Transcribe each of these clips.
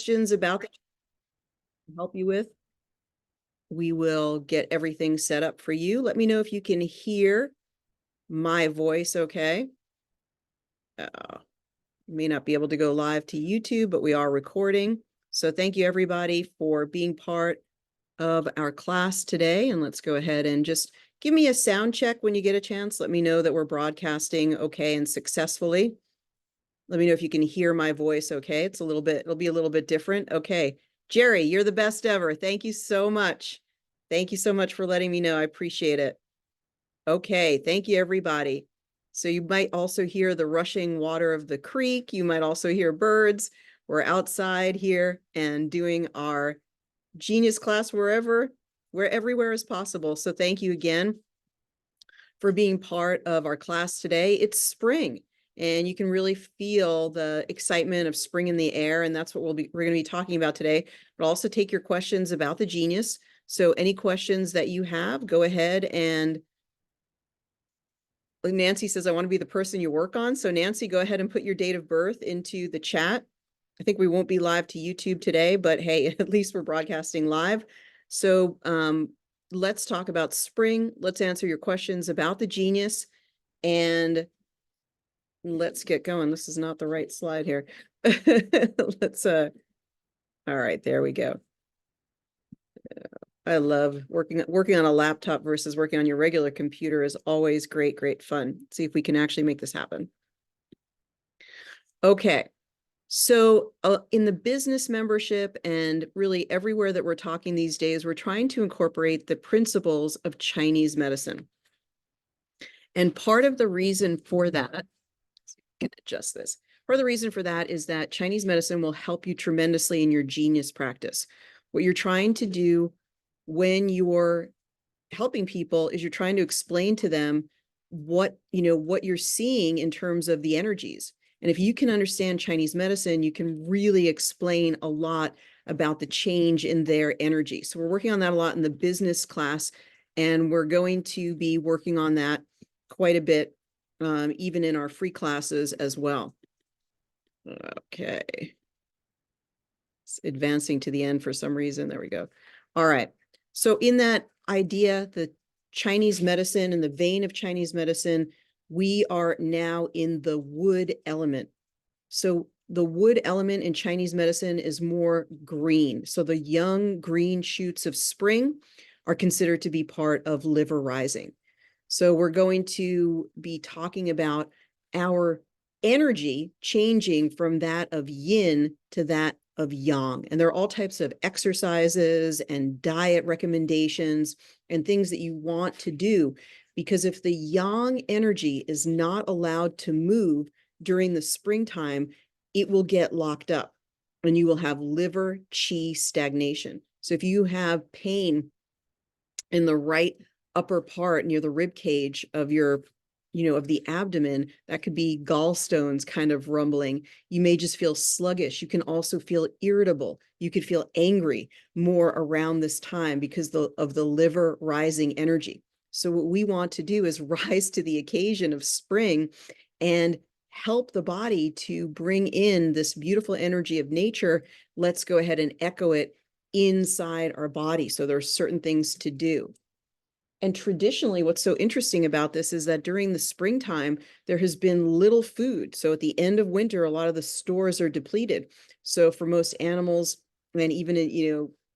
questions about the help you with, we will get everything set up for you. Let me know if you can hear my voice okay. May not be able to go live to YouTube, but we are recording. So thank you everybody for being part of our class today. And let's go ahead and just give me a sound check when you get a chance. Let me know that we're broadcasting okay and successfully. Let me know if you can hear my voice okay. It'll be a little bit different. Okay. Jerry, you're the best ever. Thank you so much. Thank you so much for letting me know. I appreciate it. Okay. Thank you, everybody. So you might also hear the rushing water of the creek. You might also hear birds. We're outside here and doing our Genius class where everywhere is possible. So thank you again for being part of our class today. It's spring and you can really feel the excitement of spring in the air. And that's what we're going to be talking about today, but also take your questions about the Genius. So any questions that you have, go ahead. And Nancy says, I want to be the person you work on. So Nancy, go ahead and put your date of birth into the chat. I think we won't be live to YouTube today, but hey, at least we're broadcasting live. So let's talk about spring. Let's answer your questions about the Genius and let's get going. This is not the right slide here. All right, there we go. I love working on a laptop versus working on your regular computer is always great, great fun. Let's see if we can actually make this happen. Okay. So in the business membership and really everywhere that we're talking these days, we're trying to incorporate the principles of Chinese medicine. And part of the reason for that, I can adjust this. Part of the reason for that is that Chinese medicine will help you tremendously in your Genius practice. What you're trying to do when you're helping people is you're trying to explain to them what you're seeing in terms of the energies. And if you can understand Chinese medicine, you can really explain a lot about the change in their energy. So we're working on that a lot in the business class, and we're going to be working on that quite a bit, even in our free classes as well. Okay. It's advancing to the end for some reason. There we go. All right. So in that idea, the Chinese medicine and the vein of Chinese medicine, we are now in the wood element. So the wood element in Chinese medicine is more green. So the young green shoots of spring are considered to be part of liver rising. So we're going to be talking about our energy changing from that of yin to that of yang. And there are all types of exercises and diet recommendations and things that you want to do, because if the yang energy is not allowed to move during the springtime, it will get locked up and you will have liver qi stagnation. So if you have pain in the right upper part near the rib cage of your of the abdomen, that could be gallstones kind of rumbling. You may just feel sluggish. You can also feel irritable. You could feel angry more around this time because of the liver rising energy. So what we want to do is rise to the occasion of spring and help the body to bring in this beautiful energy of nature. Let's go ahead and echo it inside our body. So there are certain things to do. And traditionally, what's so interesting about this is that during the springtime, there has been little food. So at the end of winter, a lot of the stores are depleted. So for most animals and even,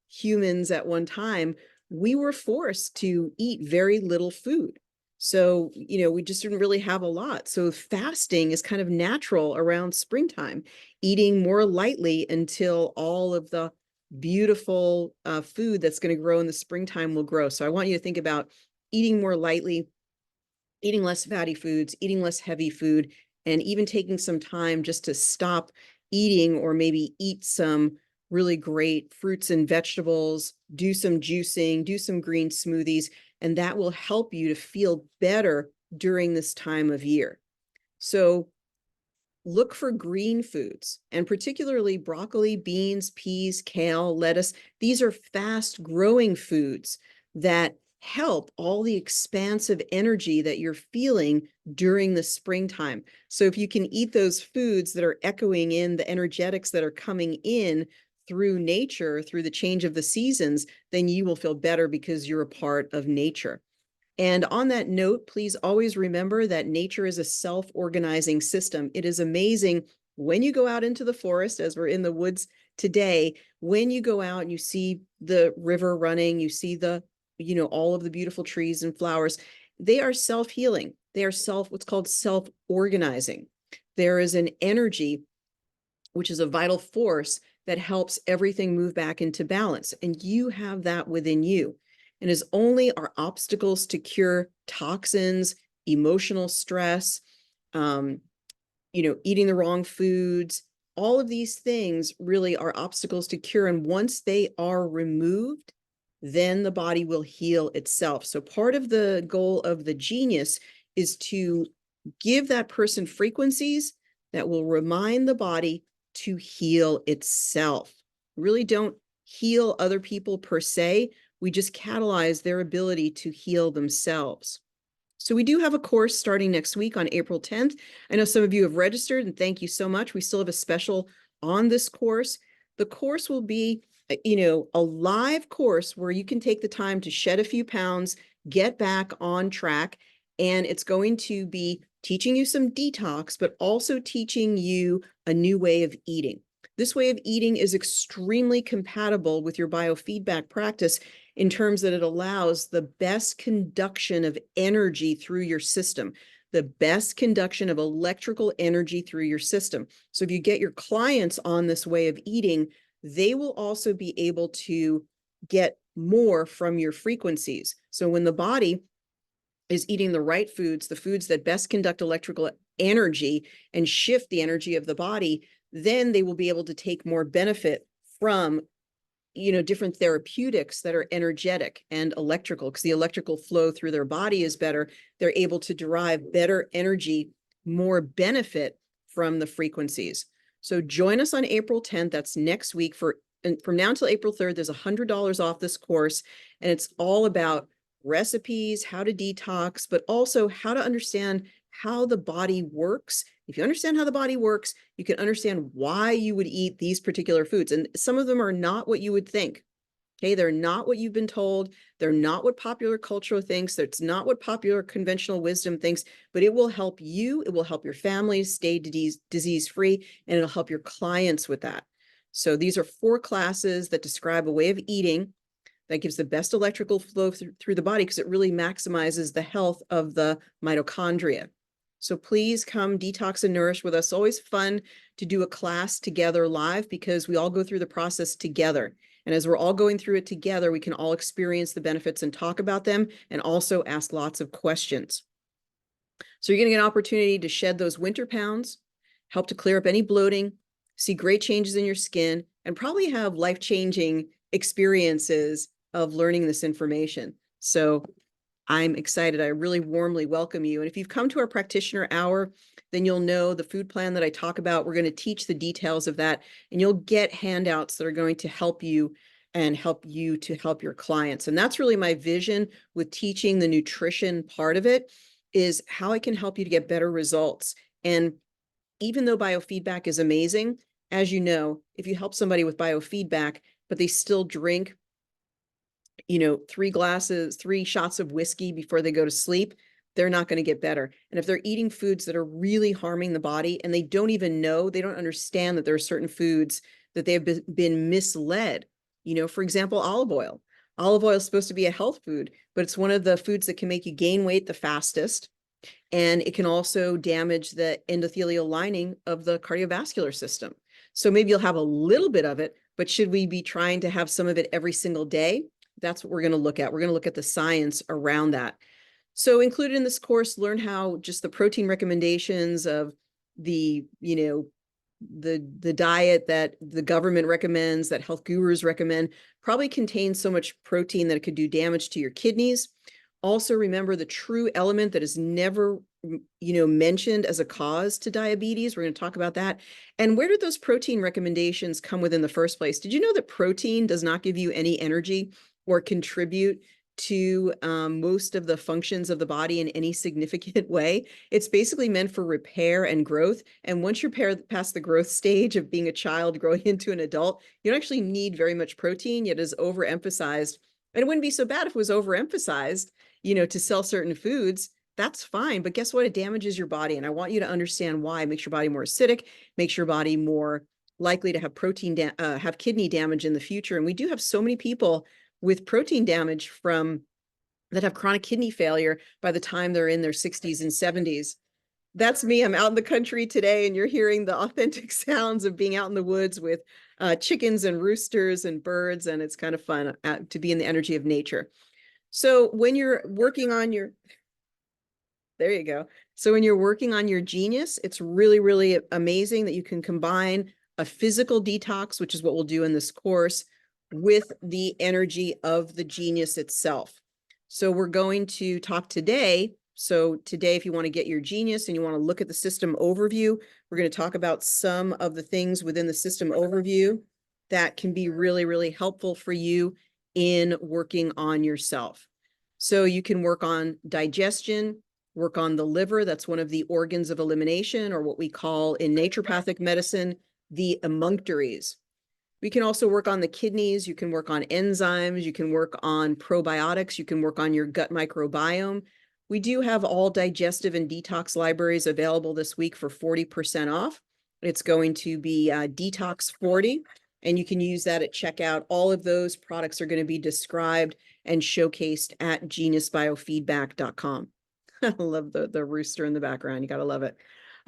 humans at one time, we were forced to eat very little food. So, we just didn't really have a lot. So fasting is kind of natural around springtime, eating more lightly until all of the beautiful food that's going to grow in the springtime will grow. So I want you to think about eating more lightly, eating less fatty foods, eating less heavy food, and even taking some time just to stop eating or maybe eat some really great fruits and vegetables, do some juicing, do some green smoothies, and that will help you to feel better during this time of year. So look for green foods, and particularly broccoli, beans, peas, kale, lettuce. These are fast growing foods that help all the expansive energy that you're feeling during the springtime. So if you can eat those foods that are echoing in the energetics that are coming in through nature, through the change of the seasons, then you will feel better because you're a part of nature. And on that note, please always remember that nature is a self-organizing system. It is amazing when you go out into the forest, as we're in the woods today, when you go out and you see the river running, you see the, all of the beautiful trees and flowers, they are self-healing. They are what's called self-organizing. There is an energy, which is a vital force that helps everything move back into balance. And you have that within you. And it's only our obstacles to cure toxins, emotional stress, eating the wrong foods, all of these things really are obstacles to cure. And once they are removed, then the body will heal itself. So part of the goal of the genius is to give that person frequencies that will remind the body to heal itself. Really don't heal other people per se. We just catalyze their ability to heal themselves. So we do have a course starting next week on April 10th. I know some of you have registered, and thank you so much. We still have a special on this course. The course will be, a live course where you can take the time to shed a few pounds, get back on track, and it's going to be teaching you some detox, but also teaching you a new way of eating. This way of eating is extremely compatible with your biofeedback practice in terms that it allows the best conduction of energy through your system, the best conduction of electrical energy through your system. So if you get your clients on this way of eating, they will also be able to get more from your frequencies. So when the body is eating the right foods, the foods that best conduct electrical energy and shift the energy of the body, then they will be able to take more benefit from different therapeutics that are energetic and electrical, because the electrical flow through their body is better. They're able to derive better energy, more benefit from the frequencies. So join us on April 10th. That's next week. From now until April 3rd, there's $100 off this course. And it's all about recipes, how to detox, but also how to understand how the body works. If you understand how the body works, you can understand why you would eat these particular foods. And some of them are not what you would think. Okay, they're not what you've been told. They're not what popular culture thinks. That's not what popular conventional wisdom thinks, but it will help you. It will help your family stay disease-free, and it'll help your clients with that. So these are 4 classes that describe a way of eating that gives the best electrical flow through the body, because it really maximizes the health of the mitochondria. So please come detox and nourish with us. Always fun to do a class together live, because we all go through the process together. And as we're all going through it together, we can all experience the benefits and talk about them, and also ask lots of questions. So you're going to get an opportunity to shed those winter pounds, help to clear up any bloating, see great changes in your skin, and probably have life-changing experiences of learning this information. So I'm excited. I really warmly welcome you. And if you've come to our practitioner hour, then you'll know the food plan that I talk about. We're going to teach the details of that, and you'll get handouts that are going to help you and help you to help your clients. And that's really my vision with teaching the nutrition part of it, is how I can help you to get better results. And even though biofeedback is amazing, as you know, if you help somebody with biofeedback, but they still drink 3 shots of whiskey before they go to sleep, they're not going to get better. And if they're eating foods that are really harming the body, and they don't even know, they don't understand that there are certain foods that they have been misled. For example, olive oil. Olive oil is supposed to be a health food, but it's one of the foods that can make you gain weight the fastest. And it can also damage the endothelial lining of the cardiovascular system. So maybe you'll have a little bit of it, but should we be trying to have some of it every single day? That's what we're going to look at. We're going to look at the science around that. So included in this course, learn how just the protein recommendations of the diet that the government recommends, that health gurus recommend, probably contains so much protein that it could do damage to your kidneys. Also remember the true element that is never mentioned as a cause to diabetes. We're going to talk about that. And where did those protein recommendations come with in the first place? Did you know that protein does not give you any energy or contribute to most of the functions of the body in any significant way. It's basically meant for repair and growth. And once you're past the growth stage of being a child growing into an adult, you don't actually need very much protein, yet it is overemphasized. And it wouldn't be so bad if it was overemphasized, to sell certain foods. That's fine. But guess what? It damages your body. And I want you to understand why. It makes your body more acidic, makes your body more likely to have have kidney damage in the future. And we do have so many people with protein damage that have chronic kidney failure by the time they're in their 60s and 70s. That's me. I'm out in the country today, and you're hearing the authentic sounds of being out in the woods with chickens and roosters and birds, and it's kind of fun to be in the energy of nature. So when you're working on there you go. So when you're working on your genius, it's really, really amazing that you can combine a physical detox, which is what we'll do in this course, with the energy of the genius itself. So we're going to talk today. So today, if you want to get your genius and you want to look at the system overview, we're going to talk about some of the things within the system overview that can be really, really helpful for you in working on yourself. So you can work on digestion, work on the liver. That's one of the organs of elimination, or what we call in naturopathic medicine, the emunctories. We can also work on the kidneys. You can work on enzymes. You can work on probiotics. You can work on your gut microbiome. We do have all digestive and detox libraries available this week for 40% off. It's going to be Detox 40, and you can use that at checkout. All of those products are going to be described and showcased at geniusbiofeedback.com. I love the rooster in the background. You got to love it.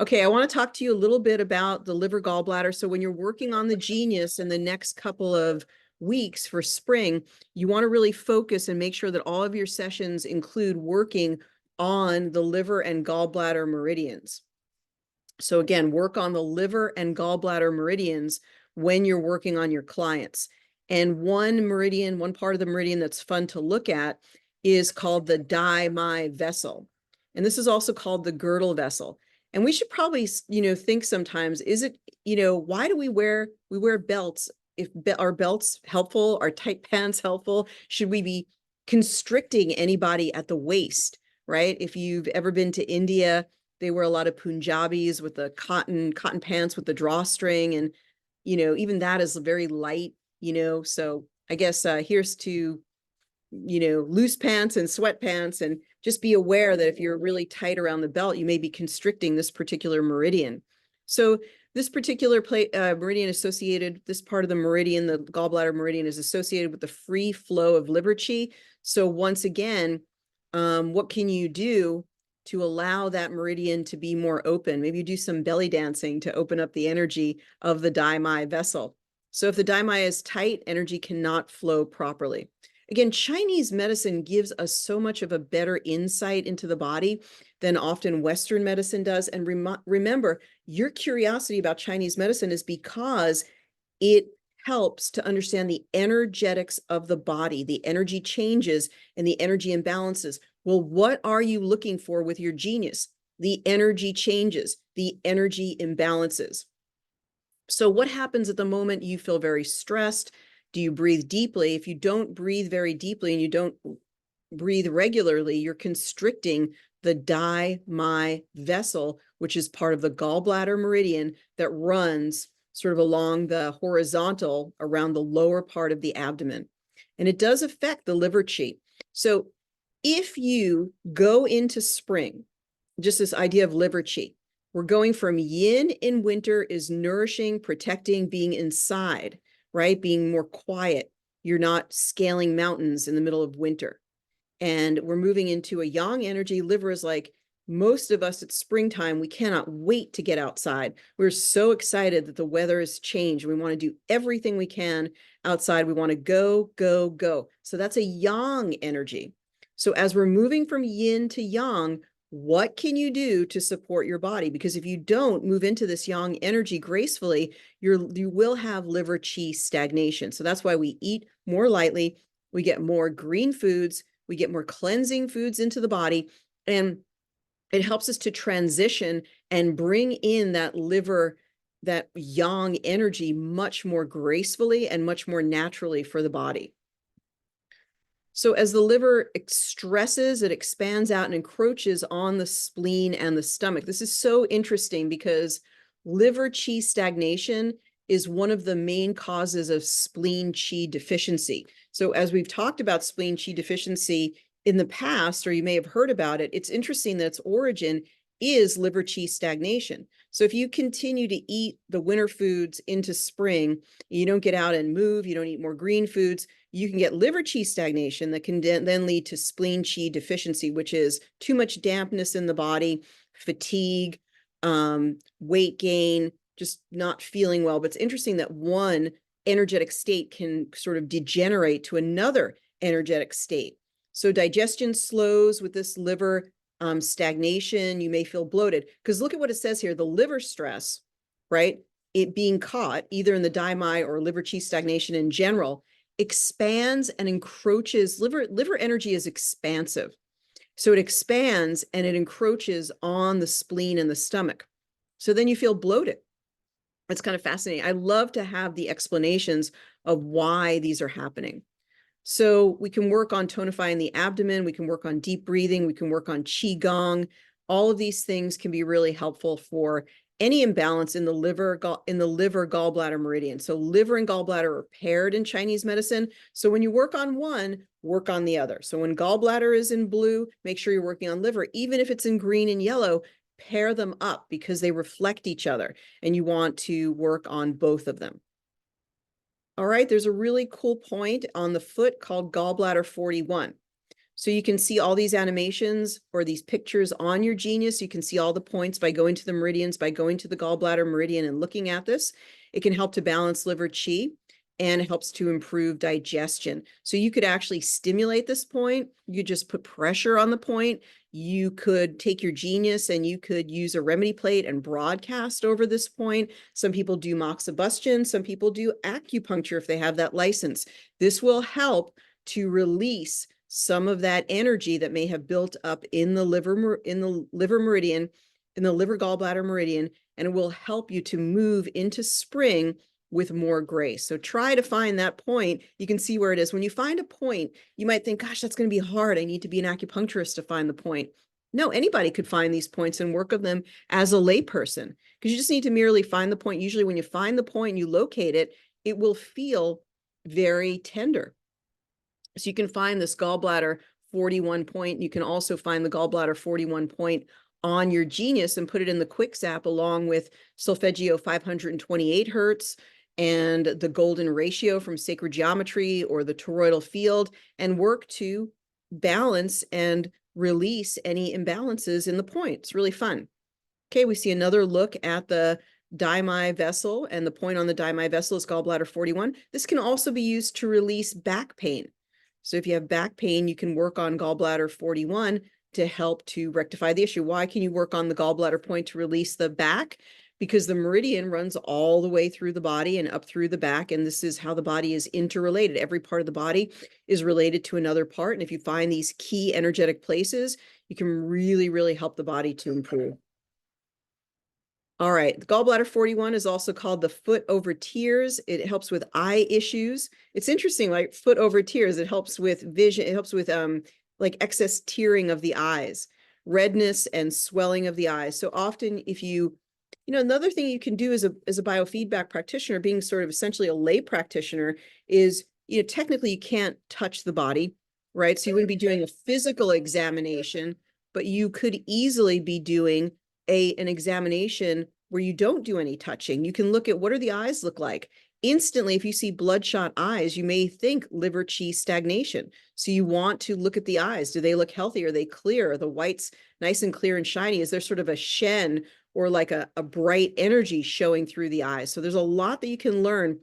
Okay, I want to talk to you a little bit about the liver gallbladder. So when you're working on the genius in the next couple of weeks for spring, you want to really focus and make sure that all of your sessions include working on the liver and gallbladder meridians. So again, work on the liver and gallbladder meridians when you're working on your clients. And one part of the meridian that's fun to look at is called the Dai-mai vessel. And this is also called the girdle vessel. And we should probably, think sometimes, is it, why do we wear belts? Are belts helpful? Are tight pants helpful? Should we be constricting anybody at the waist, right? If you've ever been to India, they wear a lot of Punjabis with the cotton pants with the drawstring. And, even that is very light, so I guess here's to, loose pants and sweatpants, and just be aware that if you're really tight around the belt, you may be constricting this particular meridian. So this particular meridian associated, this part of the meridian, the gallbladder meridian, is associated with the free flow of liver qi. So once again, what can you do to allow that meridian to be more open? Maybe you do some belly dancing to open up the energy of the Dai-mai vessel. So if the Dai-mai is tight, energy cannot flow properly. Again, Chinese medicine gives us so much of a better insight into the body than often Western medicine does. And remember, your curiosity about Chinese medicine is because it helps to understand the energetics of the body, the energy changes and the energy imbalances. Well, what are you looking for with your genius? The energy changes, the energy imbalances. So what happens at the moment you feel very stressed? Do you breathe deeply? If you don't breathe very deeply and you don't breathe regularly, you're constricting the Dai-mai vessel, which is part of the gallbladder meridian that runs sort of along the horizontal around the lower part of the abdomen. And it does affect the liver qi. So if you go into spring, just this idea of liver qi, we're going from yin in winter is nourishing, protecting, being inside, right? Being more quiet. You're not scaling mountains in the middle of winter. And we're moving into a yang energy. Liver is like, most of us at springtime, we cannot wait to get outside. We're so excited that the weather has changed. We want to do everything we can outside. We want to go, go, go. So that's a yang energy. So as we're moving from yin to yang, what can you do to support your body? Because if you don't move into this yang energy gracefully, you will have liver qi stagnation. So that's why we eat more lightly. We get more green foods. We get more cleansing foods into the body. And it helps us to transition and bring in that liver, that yang energy much more gracefully and much more naturally for the body. So as the liver stresses, it expands out and encroaches on the spleen and the stomach. This is so interesting because liver qi stagnation is one of the main causes of spleen qi deficiency. So as we've talked about spleen qi deficiency in the past, or you may have heard about it, it's interesting that its origin is liver qi stagnation. So if you continue to eat the winter foods into spring, you don't get out and move, you don't eat more green foods, you can get liver qi stagnation that can then lead to spleen qi deficiency, which is too much dampness in the body, fatigue, weight gain, just not feeling well. But it's interesting that one energetic state can sort of degenerate to another energetic state. So digestion slows with this liver stagnation. You may feel bloated because look at what it says here, the liver stress, right? It being caught either in the daimai or liver qi stagnation in general expands and encroaches. Liver energy is expansive. So it expands and it encroaches on the spleen and the stomach. So then you feel bloated. It's kind of fascinating. I love to have the explanations of why these are happening. So we can work on tonifying the abdomen. We can work on deep breathing. We can work on qigong. All of these things can be really helpful for any imbalance in the liver gallbladder meridian. So liver and gallbladder are paired in Chinese medicine. So when you work on one, work on the other. So when gallbladder is in blue, make sure you're working on liver. Even if it's in green and yellow, pair them up because they reflect each other and you want to work on both of them. All right, there's a really cool point on the foot called gallbladder 41. So you can see all these animations or these pictures on your Genius. You can see all the points by going to the meridians, by going to the gallbladder meridian and looking at this. It can help to balance liver qi and it helps to improve digestion. So you could actually stimulate this point. You just put pressure on the point. You could take your Genius and you could use a remedy plate and broadcast over this point. Some people do moxibustion. Some people do acupuncture if they have that license. This will help to release some of that energy that may have built up in the liver meridian, in the liver gallbladder meridian, and it will help you to move into spring with more grace. So try to find that point. You can see where it is. When you find a point, you might think, gosh, that's going to be hard. I need to be an acupuncturist to find the point. No, anybody could find these points and work of them as a layperson because you just need to merely find the point. Usually when you find the point and you locate it, it will feel very tender. So you can find this gallbladder 41 point. You can also find the gallbladder 41 point on your Genius and put it in the quick zap along with solfeggio 528 hertz and the golden ratio from sacred geometry or the toroidal field and work to balance and release any imbalances in the point. It's really fun. Okay, we see another look at the daimai vessel and the point on the daimai vessel is gallbladder 41. This can also be used to release back pain. So if you have back pain, you can work on gallbladder 41 to help to rectify the issue. Why can you work on the gallbladder point to release the back? Because the meridian runs all the way through the body and up through the back. And this is how the body is interrelated. Every part of the body is related to another part. And if you find these key energetic places, you can really, really help the body to improve. All right, the gallbladder 41 is also called the foot over tears. It helps with eye issues. It's interesting, like foot over tears, it helps with vision. It helps with like excess tearing of the eyes, redness and swelling of the eyes. So often if you another thing you can do as a biofeedback practitioner, being sort of essentially a lay practitioner is, technically you can't touch the body, right? So you wouldn't be doing a physical examination, but you could easily be doing an examination where you don't do any touching. You can look at what do the eyes look like. Instantly, if you see bloodshot eyes, you may think liver qi stagnation. So you want to look at the eyes. Do they look healthy? Are they clear? Are the whites nice and clear and shiny? Is there sort of a shen or like a bright energy showing through the eyes? So there's a lot that you can learn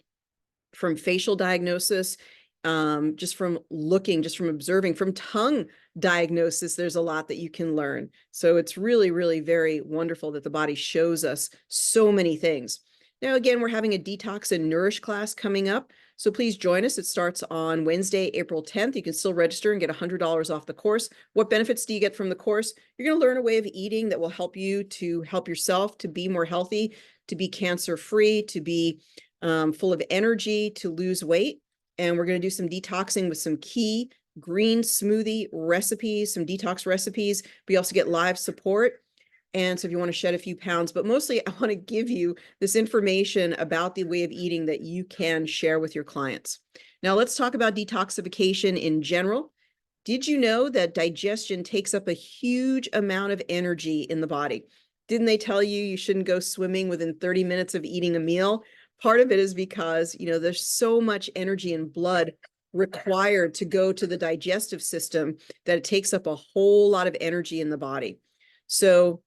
from facial diagnosis, just from looking, just from observing, from tongue diagnosis, there's a lot that you can learn. So it's really, really very wonderful that the body shows us so many things. Now, again, we're having a Detox and Nourish class coming up. So please join us. It starts on Wednesday, April 10th. You can still register and get $100 off the course. What benefits do you get from the course? You're going to learn a way of eating that will help you to help yourself to be more healthy, to be cancer-free, to be full of energy, to lose weight. And we're going to do some detoxing with some key green smoothie recipes, some detox recipes. We also get live support. And so if you want to shed a few pounds, but mostly I want to give you this information about the way of eating that you can share with your clients. Now let's talk about detoxification in general. Did you know that digestion takes up a huge amount of energy in the body? Didn't they tell you you shouldn't go swimming within 30 minutes of eating a meal? Part of it is because, there's so much energy and blood required to go to the digestive system that it takes up a whole lot of energy in the body. So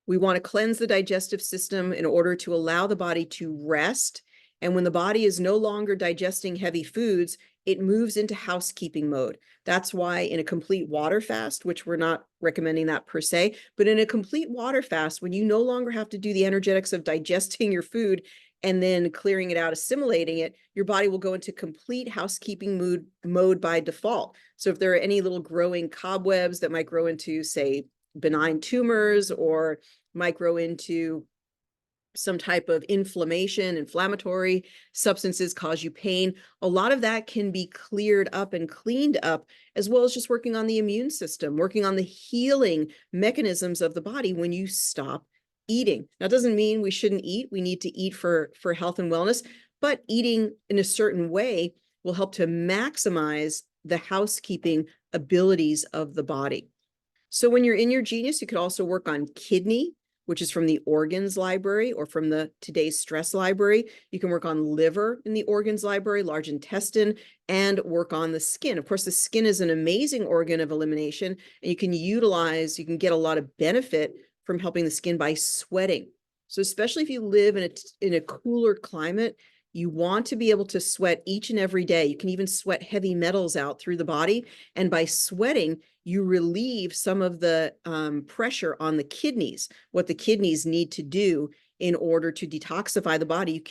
we want to cleanse the digestive system in order to allow the body to rest. And when the body is no longer digesting heavy foods, it moves into housekeeping mode. That's why in a complete water fast, which we're not recommending that per se, but in a complete water fast, when you no longer have to do the energetics of digesting your food and then clearing it out, assimilating it, your body will go into complete housekeeping mode by default. So if there are any little growing cobwebs that might grow into, say, benign tumors or might grow into some type of inflammatory substances cause you pain. A lot of that can be cleared up and cleaned up, as well as just working on the immune system, working on the healing mechanisms of the body when you stop eating. That doesn't mean we shouldn't eat. We need to eat for health and wellness, but eating in a certain way will help to maximize the housekeeping abilities of the body. So when you're in your Genius, you could also work on kidney, which is from the organs library, or from the Today's Stress library. You can work on liver in the organs library, large intestine, and work on the skin. Of course, the skin is an amazing organ of elimination, and you can get a lot of benefit from helping the skin by sweating. So especially if you live in a cooler climate, you want to be able to sweat each and every day. You can even sweat heavy metals out through the body. And by sweating, you relieve some of the pressure on the kidneys, what the kidneys need to do in order to detoxify the body.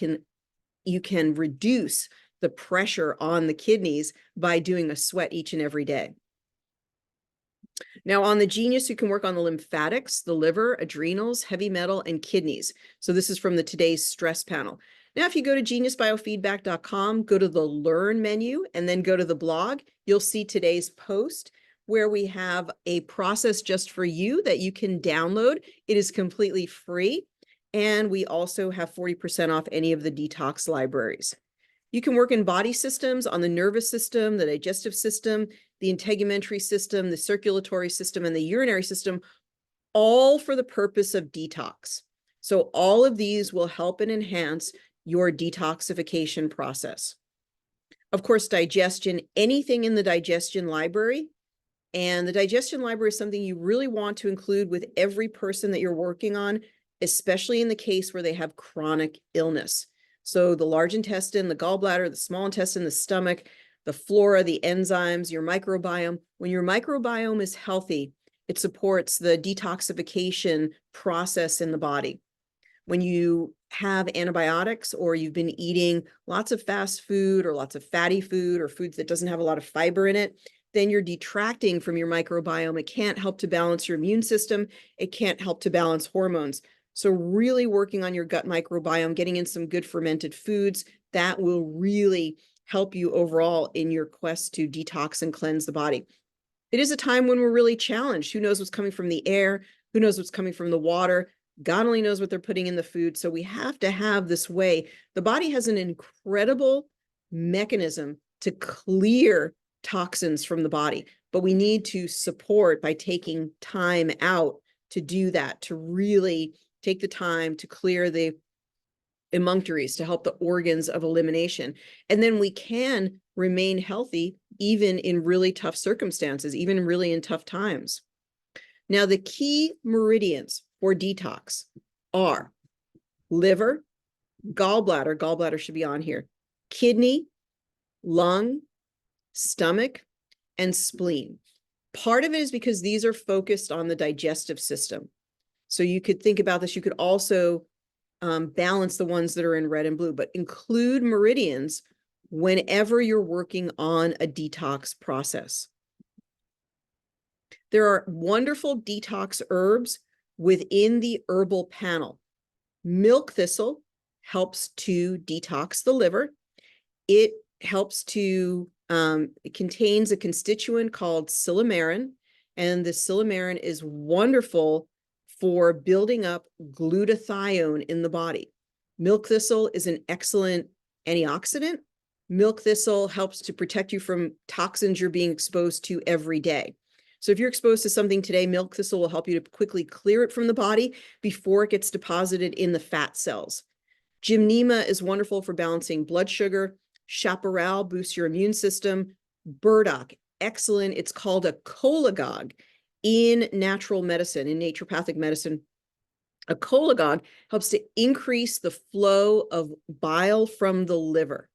You can reduce the pressure on the kidneys by doing a sweat each and every day. Now on the Genius, you can work on the lymphatics, the liver, adrenals, heavy metal, and kidneys. So this is from the Today's Stress panel. Now, if you go to geniusbiofeedback.com, go to the Learn menu, and then go to the blog, you'll see today's post where we have a process just for you that you can download. It is completely free. And we also have 40% off any of the detox libraries. You can work in body systems, on the nervous system, the digestive system, the integumentary system, the circulatory system, and the urinary system, all for the purpose of detox. So all of these will help and enhance your detoxification process. Of course, digestion, anything in the digestion library. And the digestion library is something you really want to include with every person that you're working on, especially in the case where they have chronic illness. So the large intestine, the gallbladder, the small intestine, the stomach, the flora, the enzymes, your microbiome. When your microbiome is healthy, it supports the detoxification process in the body. When you have antibiotics or you've been eating lots of fast food or lots of fatty food or foods that doesn't have a lot of fiber in it, then you're detracting from your microbiome. It can't help to balance your immune system. It can't help to balance hormones. So really working on your gut microbiome, getting in some good fermented foods, that will really help you overall in your quest to detox and cleanse the body. It is a time when we're really challenged. Who knows what's coming from the air? Who knows what's coming from the water? God only knows what they're putting in the food. So we have to have this way. The body has an incredible mechanism to clear toxins from the body, but we need to support by taking time out to do that, to really take the time to clear the emunctories, to help the organs of elimination. And then we can remain healthy even in really tough circumstances, even really in tough times. Now, the key meridians for detox are liver, gallbladder should be on here, kidney, lung, stomach, and spleen. Part of it is because these are focused on the digestive system. So you could think about this. You could also balance the ones that are in red and blue, but include meridians whenever you're working on a detox process. There are wonderful detox herbs within the herbal panel. Milk thistle helps to detox the liver. It helps to It contains a constituent called silymarin, and the silymarin is wonderful for building up glutathione in the body. Milk thistle is an excellent antioxidant. Milk thistle helps to protect you from toxins you're being exposed to every day. So if you're exposed to something today, milk thistle will help you to quickly clear it from the body before it gets deposited in the fat cells. Gymnema is wonderful for balancing blood sugar. Chaparral boosts your immune system. Burdock, excellent. It's called a cholagogue in natural medicine, in naturopathic medicine. A cholagogue helps to increase the flow of bile from the liver.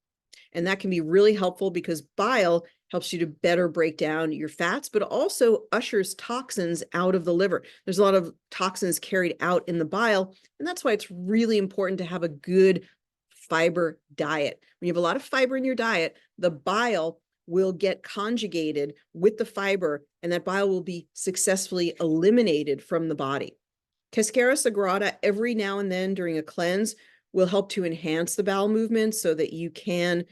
And that can be really helpful because bile helps you to better break down your fats, but also ushers toxins out of the liver. There's a lot of toxins carried out in the bile, and that's why it's really important to have a good fiber diet. When you have a lot of fiber in your diet, the bile will get conjugated with the fiber, and that bile will be successfully eliminated from the body. Cascara sagrada, every now and then during a cleanse, will help to enhance the bowel movement so that you can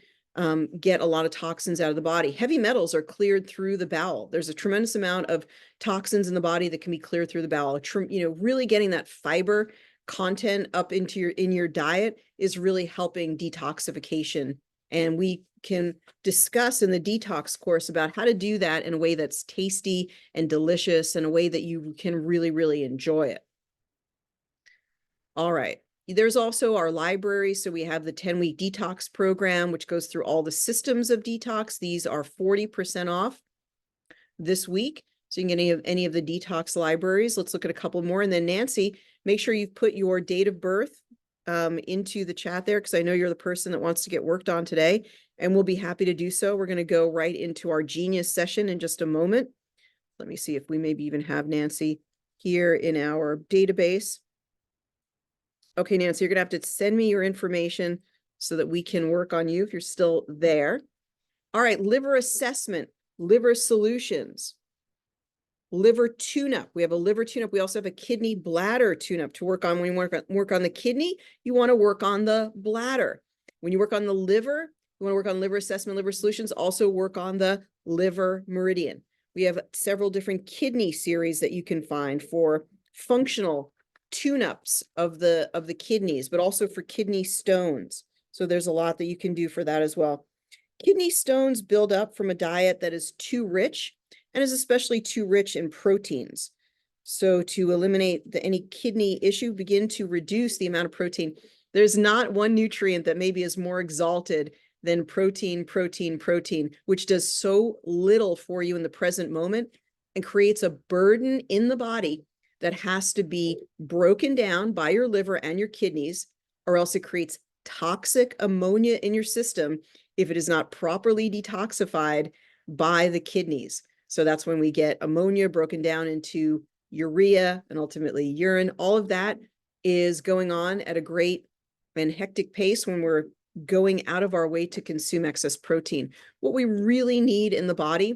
get a lot of toxins out of the body. Heavy metals are cleared through the bowel. There's a tremendous amount of toxins in the body that can be cleared through the bowel. Really getting that fiber content up into your diet is really helping detoxification. And we can discuss in the detox course about how to do that in a way that's tasty and delicious, in a way that you can really, really enjoy it. All right. There's also our library. So we have the 10-week detox program, which goes through all the systems of detox. These are 40% off this week. So you can get any of the detox libraries. Let's look at a couple more. And then Nancy, make sure you've put your date of birth into the chat there, because I know you're the person that wants to get worked on today, and we'll be happy to do so. We're going to go right into our Genius session in just a moment. Let me see if we maybe even have Nancy here in our database. Okay, Nancy, you're going to have to send me your information so that we can work on you if you're still there. All right, liver assessment, liver solutions, liver tune-up. We have a liver tune-up. We also have a kidney bladder tune-up to work on. When you work on the kidney, you want to work on the bladder. When you work on the liver, you want to work on liver assessment, liver solutions, also work on the liver meridian. We have several different kidney series that you can find for functional tune-ups of the kidneys, but also for kidney stones. So there's a lot that you can do for that as well. Kidney stones build up from a diet that is too rich and is especially too rich in proteins. So to eliminate any kidney issue, begin to reduce the amount of protein. There's not one nutrient that maybe is more exalted than protein, which does so little for you in the present moment and creates a burden in the body that has to be broken down by your liver and your kidneys, or else it creates toxic ammonia in your system if it is not properly detoxified by the kidneys. So that's when we get ammonia broken down into urea and ultimately urine. All of that is going on at a great and hectic pace when we're going out of our way to consume excess protein. What we really need in the body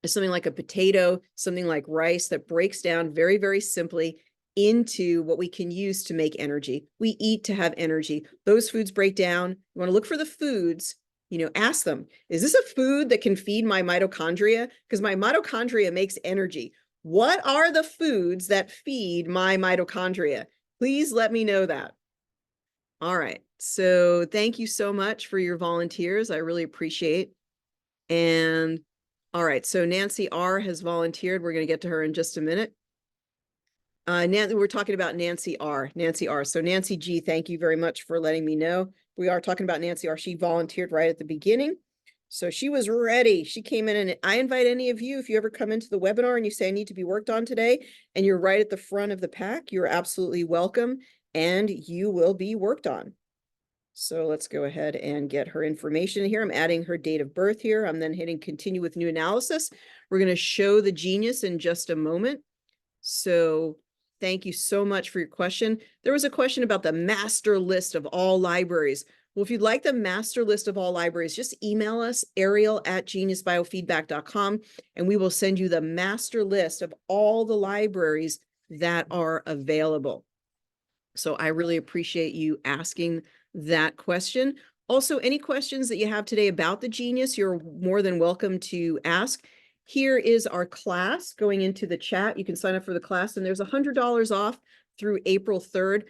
is something like a potato, something like rice that breaks down very, very simply into what we can use to make energy. We eat to have energy. Those foods break down. You want to look for the foods, ask them, is this a food that can feed my mitochondria? Because my mitochondria makes energy. What are the foods that feed my mitochondria? Please let me know that. All right. So thank you so much for your volunteers. I really appreciate. And all right, so Nancy R has volunteered. We're going to get to her in just a minute. We're talking about Nancy R. So Nancy G, thank you very much for letting me know. We are talking about Nancy R. She volunteered right at the beginning. So she was ready. She came in, and I invite any of you, if you ever come into the webinar and you say I need to be worked on today, and you're right at the front of the pack, you're absolutely welcome, and you will be worked on. So let's go ahead and get her information here. I'm adding her date of birth here. I'm then hitting continue with new analysis. We're going to show the Genius in just a moment. So thank you so much for your question. There was a question about the master list of all libraries. Well, if you'd like the master list of all libraries, just email us, ariel@geniusbiofeedback.com, and we will send you the master list of all the libraries that are available. So I really appreciate you asking that question. Also, any questions that you have today about the Genius, you're more than welcome to ask. Here is our class going into the chat. You can sign up for the class, and there's $100 off through April 3rd.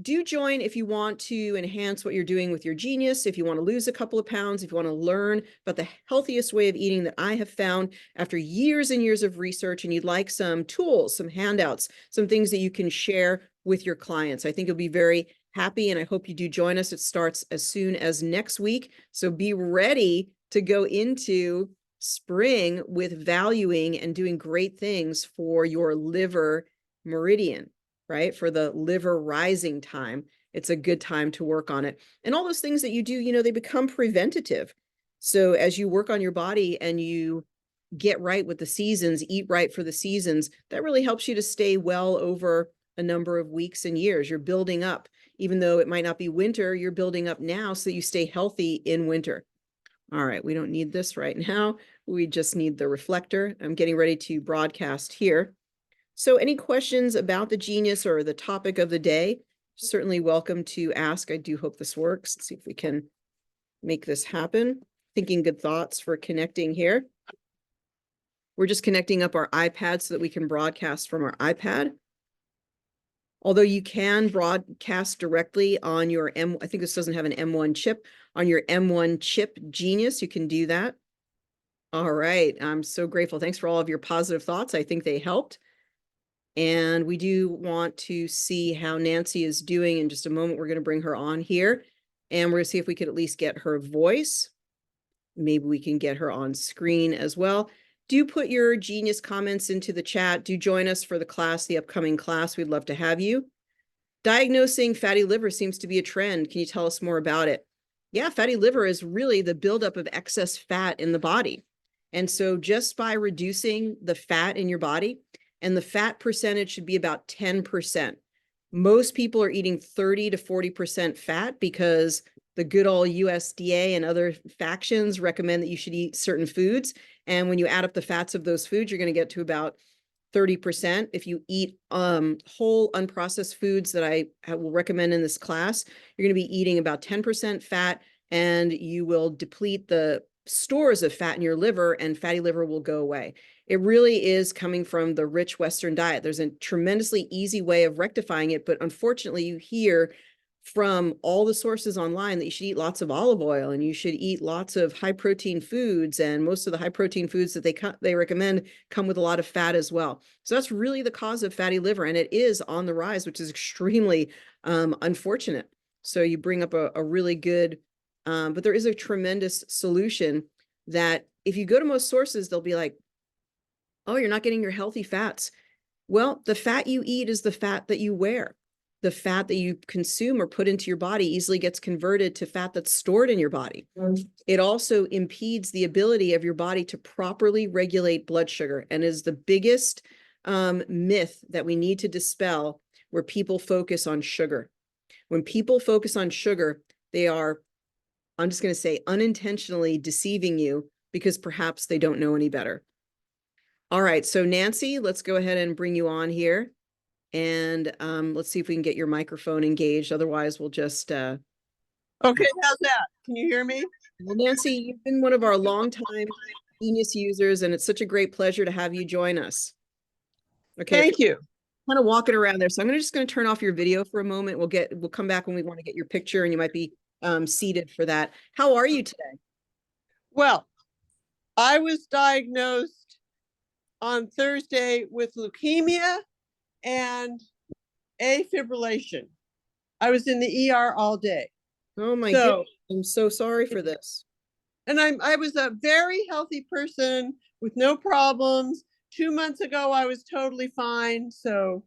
Do join if you want to enhance what you're doing with your Genius, if you want to lose a couple of pounds, if you want to learn about the healthiest way of eating that I have found after years and years of research, and you'd like some tools, some handouts, some things that you can share with your clients. I think you'll be very happy, and I hope you do join us. It starts as soon as next week. So be ready to go into spring with valuing and doing great things for your liver meridian, right? For the liver rising time. It's a good time to work on it. And all those things that you do, you know, they become preventative. So as you work on your body and you get right with the seasons, eat right for the seasons, that really helps you to stay well over a number of weeks and years. You're building up. Even though it might not be winter, you're building up now so that you stay healthy in winter. All right, we don't need this right now. We just need the reflector. I'm getting ready to broadcast here. So any questions about the Genius or the topic of the day, certainly welcome to ask. I do hope this works. Let's see if we can make this happen. Thinking good thoughts for connecting here. We're just connecting up our iPad so that we can broadcast from our iPad. Although you can broadcast directly on your I think this doesn't have an M1 chip, on your M1 chip Genius, you can do that. All right, I'm so grateful. Thanks for all of your positive thoughts. I think they helped. And we do want to see how Nancy is doing in just a moment. We're going to bring her on here, and we're going to see if we could at least get her voice. Maybe we can get her on screen as well. Do put your Genius comments into the chat. Do join us for the class, the upcoming class. We'd love to have you. Diagnosing fatty liver seems to be a trend. Can you tell us more about it? Yeah, fatty liver is really the buildup of excess fat in the body. And so just by reducing the fat in your body, and the fat percentage should be about 10%. Most people are eating 30 to 40% fat because the good old USDA and other factions recommend that you should eat certain foods. And when you add up the fats of those foods, you're going to get to about 30%. If you eat whole unprocessed foods that I will recommend in this class, you're going to be eating about 10% fat, and you will deplete the stores of fat in your liver, and fatty liver will go away. It really is coming from the rich Western diet. There's a tremendously easy way of rectifying it, but unfortunately you hear from all the sources online that you should eat lots of olive oil and you should eat lots of high protein foods, and most of the high protein foods that they recommend come with a lot of fat as well. So that's really the cause of fatty liver, and it is on the rise, which is extremely unfortunate. So you bring up a really good, but there is a tremendous solution that if you go to most sources, they'll be like, oh, you're not getting your healthy fats. Well, the fat you eat is the fat that you wear. The fat that you consume or put into your body easily gets converted to fat that's stored in your body. It also impedes the ability of your body to properly regulate blood sugar, and is the biggest myth that we need to dispel, where people focus on sugar. When people focus on sugar, they are, I'm just going to say, unintentionally deceiving you because perhaps they don't know any better. All right, so Nancy, let's go ahead and bring you on here. And let's see if we can get your microphone engaged. Otherwise, we'll just... Okay, how's that? Can you hear me? Well, Nancy, you've been one of our longtime Genius users, and it's such a great pleasure to have you join us. Okay, thank you. Kind of walking around there. So I'm just going to turn off your video for a moment. We'll come back when we want to get your picture, and you might be seated for that. How are you today? Well, I was diagnosed on Thursday with leukemia and afibrillation. I was in the ER all day. Oh my goodness, I'm so sorry for this. And I was a very healthy person with no problems. 2 months ago, I was totally fine. So.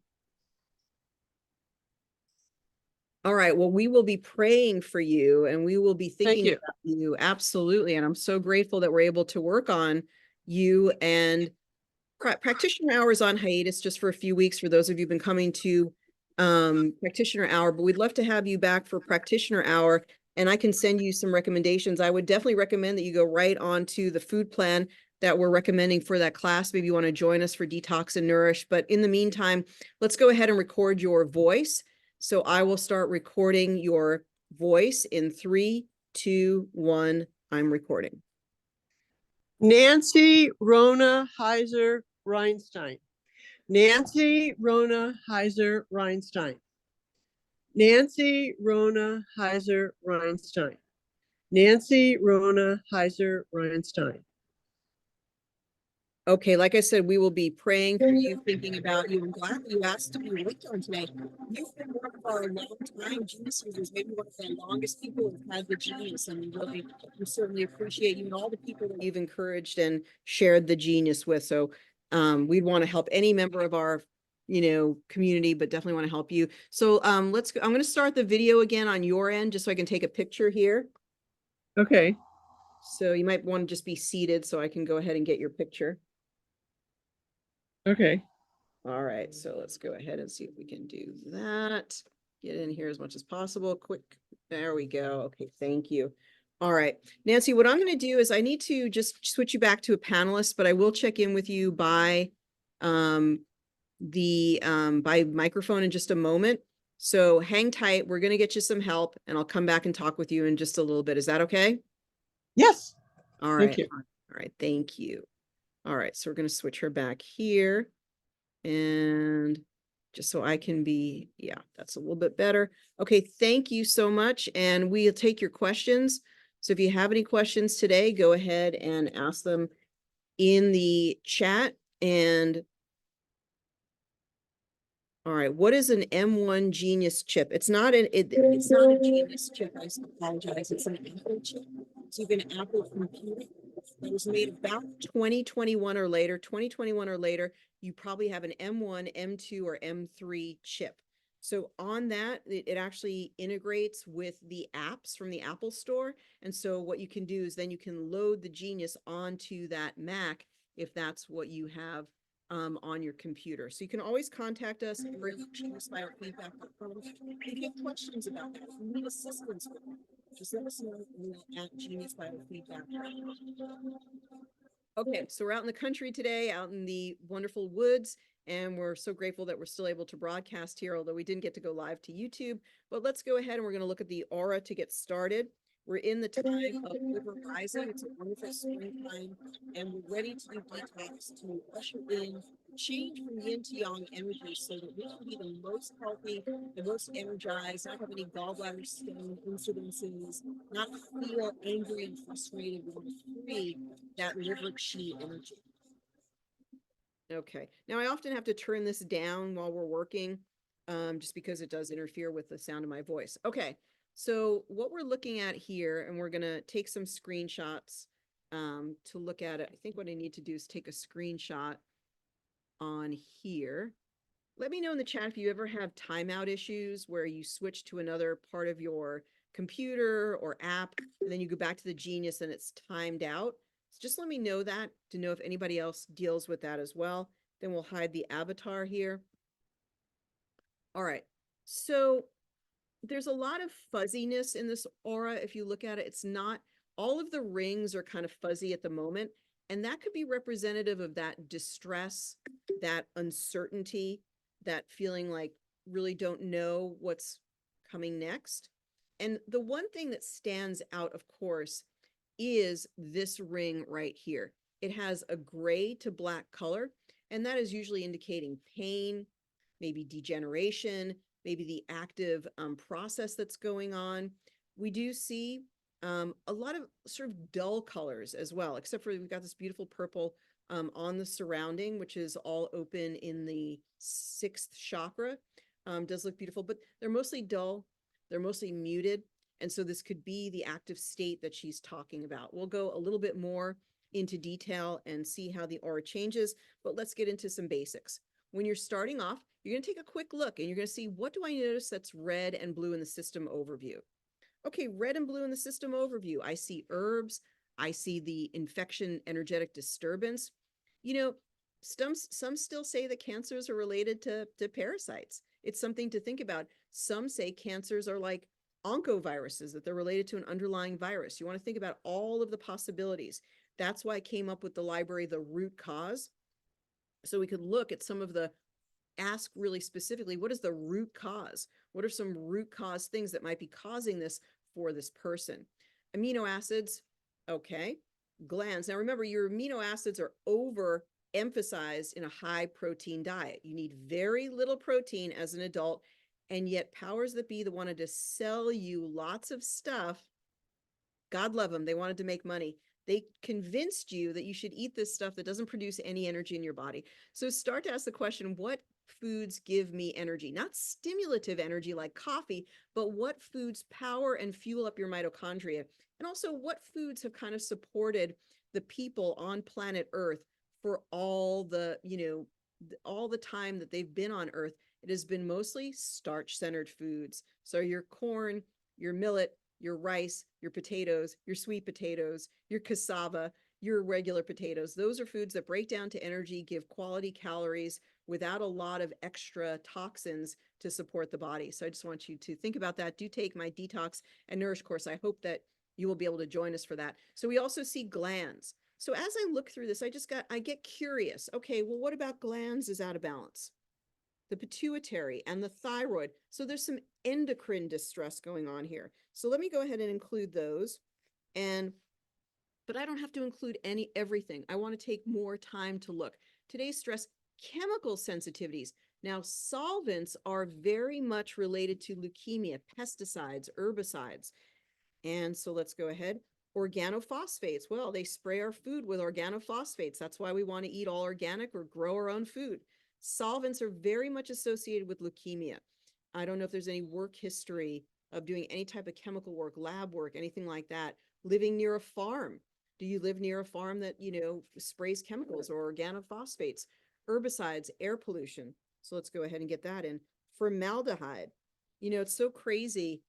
All right, well, we will be praying for you, and we will be thinking about you. Absolutely. And I'm so grateful that we're able to work on you. And practitioner hour is on hiatus just for a few weeks for those of you who've been coming to practitioner hour, but we'd love to have you back for practitioner hour, and I can send you some recommendations. I would definitely recommend that you go right on to the food plan that we're recommending for that class. Maybe you want to join us for Detox and Nourish, but in the meantime, let's go ahead and record your voice. So I will start recording your voice in 3, 2, 1, I'm recording. Nancy Rona Heiser Reinstein. Nancy Rona Heiser Reinstein. Nancy Rona Heiser Reinstein. Nancy Rona Heiser Reinstein. Okay, like I said, we will be praying for you, thinking about you. I'm glad that you asked to be worked on today. You've been one of our long-time genius users, maybe one of the longest people who've had the genius, and we certainly appreciate you and all the people that you've encouraged and shared the genius with. So we'd want to help any member of our community, but definitely want to help you. So let's go. I'm going to start the video again on your end, just so I can take a picture here. Okay. So you might want to just be seated so I can go ahead and get your picture. Okay. All right, so let's go ahead and see if we can do that. Get in here as much as possible. Quick, there we go. Okay, thank you. All right, Nancy, what I'm going to do is I need to just switch you back to a panelist, but I will check in with you by by microphone in just a moment. So hang tight. We're going to get you some help, and I'll come back and talk with you in just a little bit. Is that okay? Yes. All right. Thank you. All right, thank you. All right, so we're going to switch her back here. And just so I can be, yeah, that's a little bit better. Okay, thank you so much. And we'll take your questions. So if you have any questions today, go ahead and ask them in the chat. And all right, what is an M1 Genius chip? It's not it's not a Genius chip. I apologize. It's an Apple chip. It's even an Apple computer. It was made about 2021 or later. 2021 or later, you probably have an M1, M2, or M3 chip. So on that, it actually integrates with the apps from the Apple Store. And so what you can do is then you can load the Genius onto that Mac if that's what you have on your computer. So you can always contact us at geniusbiofeedback.com if you have questions about that. If you need assistance with it, just let us know at geniusbiofeedback. Okay, so we're out in the country today, out in the wonderful woods, and we're so grateful that we're still able to broadcast here, although we didn't get to go live to YouTube. But let's go ahead and we're going to look at the aura to get started. We're in the time of river rising. It's a wonderful springtime, and we're ready to do detox to usher in change from yin to yang energy so that we can be the most healthy, the most energized, not have any gallbladder stone incidences, not feel angry and frustrated. We want to free that liver chi energy. Okay, now I often have to turn this down while we're working, just because it does interfere with the sound of my voice. Okay, so what we're looking at here, and we're gonna take some screenshots to look at it. I think what I need to do is take a screenshot on here. Let me know in the chat if you ever have timeout issues where you switch to another part of your computer or app, and then you go back to the Genius and it's timed out. So just let me know that to know if anybody else deals with that as well. Then we'll hide the avatar here. All right, so there's a lot of fuzziness in this aura. If you look at it, it's not, all of the rings are kind of fuzzy at the moment. And that could be representative of that distress, that uncertainty, that feeling like really don't know what's coming next. And the one thing that stands out, of course, is this ring right here. It has a gray to black color, and that is usually indicating pain, maybe degeneration, maybe the active process that's going on. We do see a lot of sort of dull colors as well, except for we've got this beautiful purple on the surrounding, which is all open in the 6th chakra. Does look beautiful, but they're mostly dull. They're mostly muted. And so this could be the active state that she's talking about. We'll go a little bit more into detail and see how the aura changes, but let's get into some basics. When you're starting off, you're going to take a quick look and you're going to see, what do I notice that's red and blue in the system overview? Okay, red and blue in the system overview. I see herbs. I see the infection energetic disturbance. You know, some still say that cancers are related to parasites. It's something to think about. Some say cancers are like oncoviruses, that they're related to an underlying virus. You want to think about all of the possibilities. That's why I came up with the library, The Root Cause. So we could look at some of the, ask really specifically, what is the root cause? What are some root cause things that might be causing this for this person? Amino acids, okay. Glands. Now remember, your amino acids are overemphasized in a high protein diet. You need very little protein as an adult, and yet powers that be that wanted to sell you lots of stuff, God love them, they wanted to make money. They convinced you that you should eat this stuff that doesn't produce any energy in your body. So start to ask the question, what foods give me energy? Not stimulative energy like coffee, but what foods power and fuel up your mitochondria? And also, what foods have kind of supported the people on planet Earth for all the, all the time that they've been on Earth? It has been mostly starch-centered foods. So your corn, your millet, your rice, your potatoes, your sweet potatoes, your cassava, your regular potatoes. Those are foods that break down to energy, give quality calories without a lot of extra toxins to support the body. So I just want you to think about that. Do take my Detox and Nourish course. I hope that you will be able to join us for that. So we also see glands. So as I look through this, I get curious. Okay, well, what about glands is out of balance? The pituitary and the thyroid. So there's some endocrine distress going on here. So let me go ahead and include those. But I don't have to include everything. I want to take more time to look. Today's stress, chemical sensitivities. Now, solvents are very much related to leukemia, pesticides, herbicides. And so let's go ahead. Organophosphates. Well, they spray our food with organophosphates. That's why we want to eat all organic or grow our own food. Solvents are very much associated with leukemia. I don't know if there's any work history of doing any type of chemical work, lab work, anything like that. Living near a farm. Do you live near a farm that, sprays chemicals or organophosphates? Herbicides, air pollution. So let's go ahead and get that in. Formaldehyde. It's so crazy.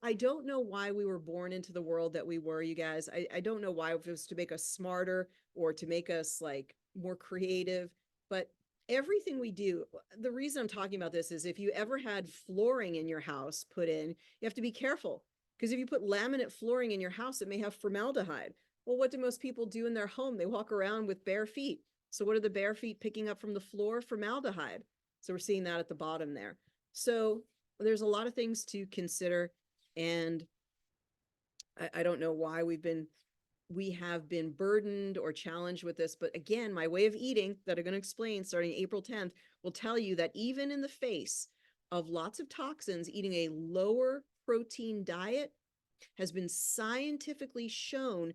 I don't know why we were born into the world that we were, you guys. I don't know why, if it was to make us smarter or to make us like more creative, but everything we do, the reason I'm talking about this is if you ever had flooring in your house put in, you have to be careful because if you put laminate flooring in your house, it may have formaldehyde. Well, what do most people do in their home? They walk around with bare feet. So what are the bare feet picking up from the floor? Formaldehyde. So we're seeing that at the bottom there. So there's a lot of things to consider. And I don't know why we have been burdened or challenged with this. But again, my way of eating that I'm going to explain starting April 10th will tell you that even in the face of lots of toxins, eating a lower protein diet has been scientifically shown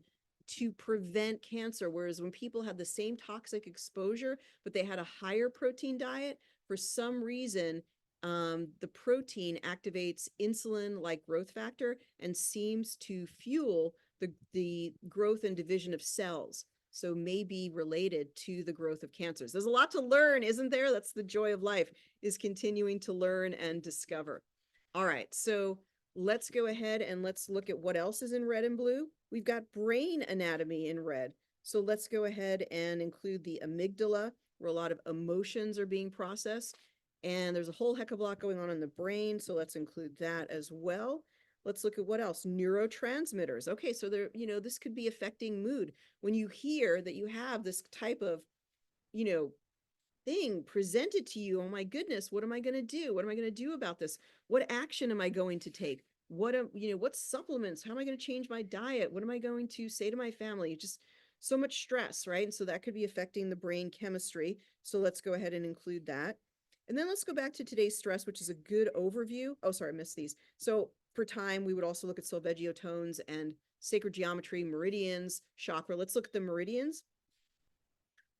to prevent cancer. Whereas when people had the same toxic exposure, but they had a higher protein diet, for some reason, the protein activates insulin-like growth factor and seems to fuel the growth and division of cells. So may be related to the growth of cancers. There's a lot to learn, isn't there? That's the joy of life, is continuing to learn and discover. All right, so let's go ahead and let's look at what else is in red and blue. We've got brain anatomy in red. So let's go ahead and include the amygdala, where a lot of emotions are being processed. And there's a whole heck of a lot going on in the brain. So let's include that as well. Let's look at what else. Neurotransmitters. Okay, so there, this could be affecting mood. When you hear that you have this type of, thing presented to you, oh my goodness, what am I going to do? What am I going to do about this? What action am I going to take? What supplements? How am I going to change my diet? What am I going to say to my family? Just so much stress, right? And so that could be affecting the brain chemistry. So let's go ahead and include that. And then let's go back to today's stress, which is a good overview. Oh, sorry, I missed these. So for time, we would also look at sylvegiotones and sacred geometry, meridians, chakra. Let's look at the meridians.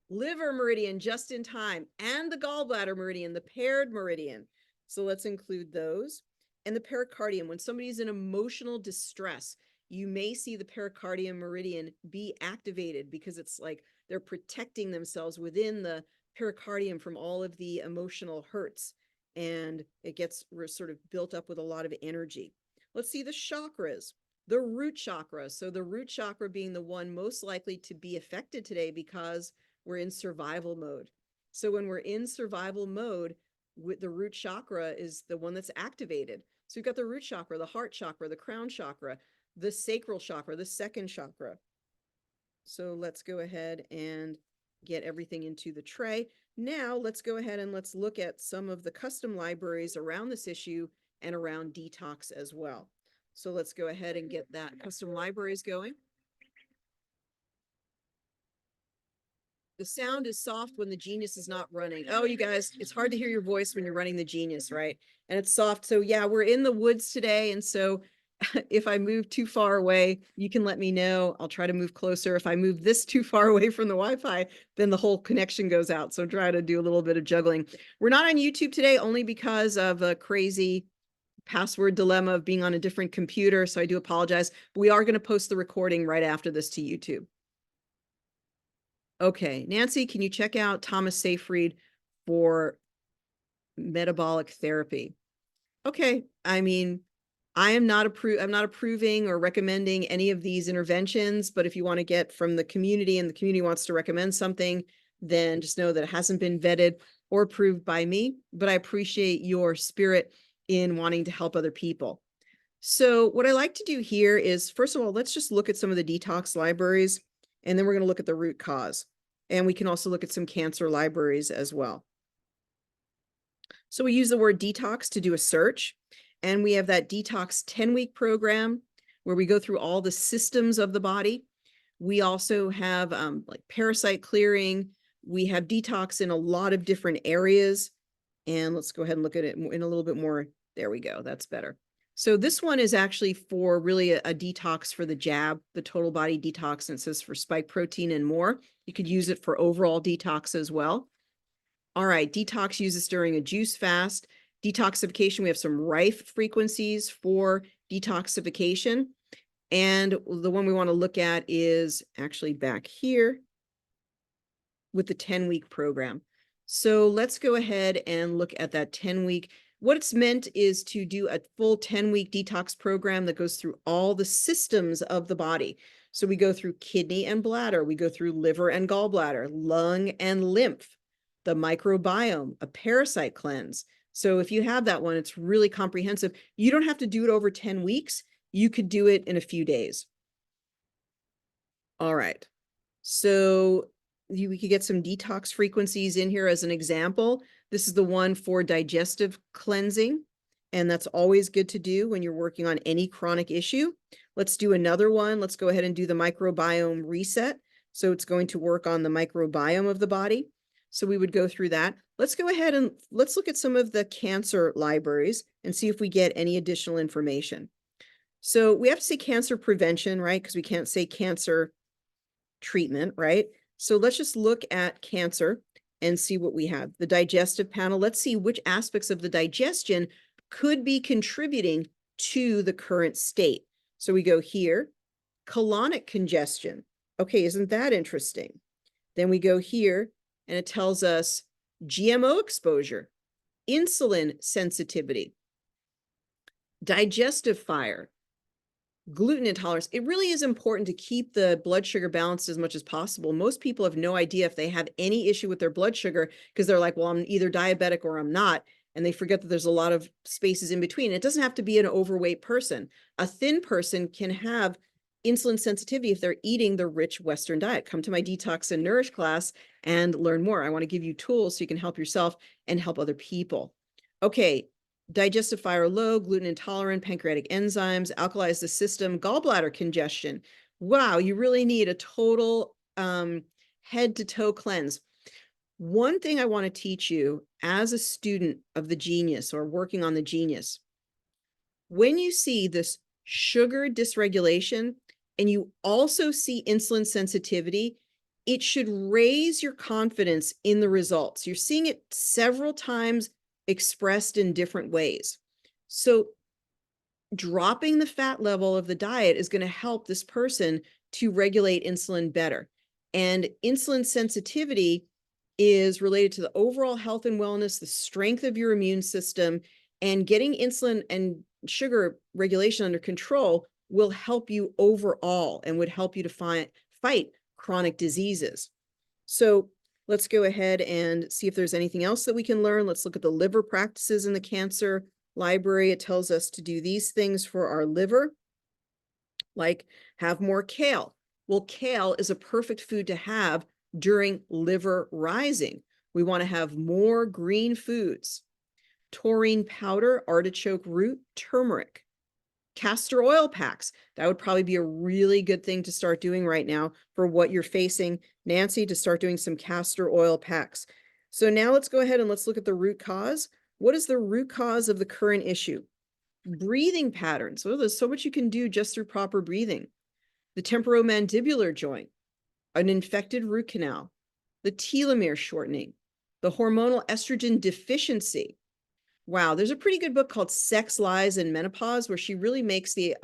Liver meridian just in time, and the gallbladder meridian, the paired meridian. So let's include those. And the pericardium, when somebody's in emotional distress, you may see the pericardium meridian be activated because it's like they're protecting themselves within the pericardium from all of the emotional hurts. And it gets sort of built up with a lot of energy. Let's see the chakras. The root chakra. So the root chakra being the one most likely to be affected today because we're in survival mode. So when we're in survival mode, with the root chakra is the one that's activated. So you've got the root chakra, the heart chakra, the crown chakra, the sacral chakra, the second chakra. So let's go ahead and get everything into the tray. Now let's go ahead and let's look at some of the custom libraries around this issue and around detox as well. So let's go ahead and get that custom libraries going. The sound is soft when the Genius is not running. Oh, you guys, it's hard to hear your voice when you're running the Genius, right? And it's soft. So yeah, we're in the woods today. And so if I move too far away, you can let me know. I'll try to move closer. If I move this too far away from the Wi-Fi, then the whole connection goes out. So try to do a little bit of juggling. We're not on YouTube today only because of a crazy password dilemma of being on a different computer. So I do apologize. But we are going to post the recording right after this to YouTube. Okay, Nancy, can you check out Thomas Seyfried for metabolic therapy? Okay, I mean, I'm not approving or recommending any of these interventions, but if you want to get from the community and the community wants to recommend something, then just know that it hasn't been vetted or approved by me, but I appreciate your spirit in wanting to help other people. So what I like to do here is, first of all, let's just look at some of the detox libraries, and then we're going to look at the root cause. And we can also look at some cancer libraries as well. So we use the word detox to do a search, and we have that detox 10-week program where we go through all the systems of the body. We also have like parasite clearing. We have detox in a lot of different areas. And let's go ahead and look at it in a little bit more. There we go. That's better. So this one is actually for really a detox for the jab, the total body detox, and it says for spike protein and more. You could use it for overall detox as well. All right, detox uses during a juice fast. Detoxification, we have some rife frequencies for detoxification. And the one we want to look at is actually back here with the 10-week program. So let's go ahead and look at that 10-week. What it's meant is to do a full 10-week detox program that goes through all the systems of the body. So we go through kidney and bladder, we go through liver and gallbladder, lung and lymph, the microbiome, a parasite cleanse. So if you have that one, it's really comprehensive. You don't have to do it over 10 weeks. You could do it in a few days. All right. So we could get some detox frequencies in here as an example. This is the one for digestive cleansing, and that's always good to do when you're working on any chronic issue. Let's do another one. Let's go ahead and do the microbiome reset. So it's going to work on the microbiome of the body. So we would go through that. Let's go ahead and let's look at some of the cancer libraries and see if we get any additional information. So we have to say cancer prevention, right? Because we can't say cancer treatment, right? So let's just look at cancer and see what we have. The digestive panel, let's see which aspects of the digestion could be contributing to the current state. So we go here, colonic congestion. Okay, isn't that interesting? Then we go here and it tells us GMO exposure, insulin sensitivity, digestive fire, gluten intolerance. It really is important to keep the blood sugar balanced as much as possible. Most people have no idea if they have any issue with their blood sugar because they're like, well, I'm either diabetic or I'm not. And they forget that there's a lot of spaces in between. It doesn't have to be an overweight person. A thin person can have insulin sensitivity if they're eating the rich Western diet. Come to my Detox and Nourish class and learn more. I want to give you tools so you can help yourself and help other people. Okay, digestive fire low, gluten intolerant, pancreatic enzymes, alkalize the system, gallbladder congestion. Wow, you really need a total head to toe cleanse. One thing I want to teach you as a student of the Genius or working on the Genius, when you see this sugar dysregulation and you also see insulin sensitivity, it should raise your confidence in the results. You're seeing it several times expressed in different ways. So dropping the fat level of the diet is going to help this person to regulate insulin better. And insulin sensitivity is related to the overall health and wellness, the strength of your immune system, and getting insulin and sugar regulation under control will help you overall and would help you to fight chronic diseases. So let's go ahead and see if there's anything else that we can learn. Let's look at the liver practices in the cancer library. It tells us to do these things for our liver, like have more kale. Well, kale is a perfect food to have during liver rising. We want to have more green foods. Taurine powder, artichoke root, turmeric. Castor oil packs. That would probably be a really good thing to start doing right now for what you're facing. Nancy, to start doing some castor oil packs. So now let's go ahead and let's look at the root cause. What is the root cause of the current issue? Breathing patterns. Oh, there's so much you can do just through proper breathing. The temporomandibular joint, an infected root canal, the telomere shortening, the hormonal estrogen deficiency. Wow, there's a pretty good book called Sex, Lies, and Menopause, where she really makes the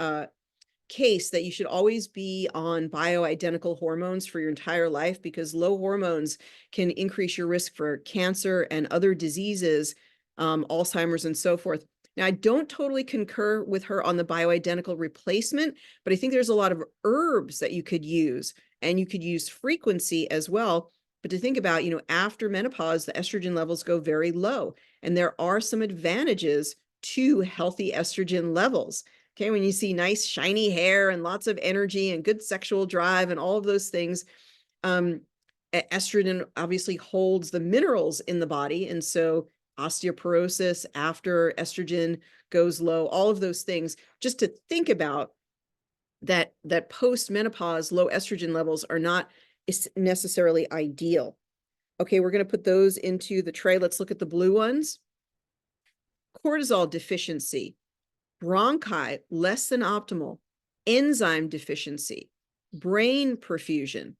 case that you should always be on bioidentical hormones for your entire life, because low hormones can increase your risk for cancer and other diseases, Alzheimer's and so forth. Now, I don't totally concur with her on the bioidentical replacement, but I think there's a lot of herbs that you could use, and you could use frequency as well. But to think about, after menopause, the estrogen levels go very low, and there are some advantages to healthy estrogen levels. Okay, when you see nice shiny hair and lots of energy and good sexual drive and all of those things, estrogen obviously holds the minerals in the body. And so osteoporosis after estrogen goes low, all of those things, just to think about that post-menopause low estrogen levels are not necessarily ideal. Okay, we're going to put those into the tray. Let's look at the blue ones. Cortisol deficiency, bronchi less than optimal, enzyme deficiency, brain perfusion,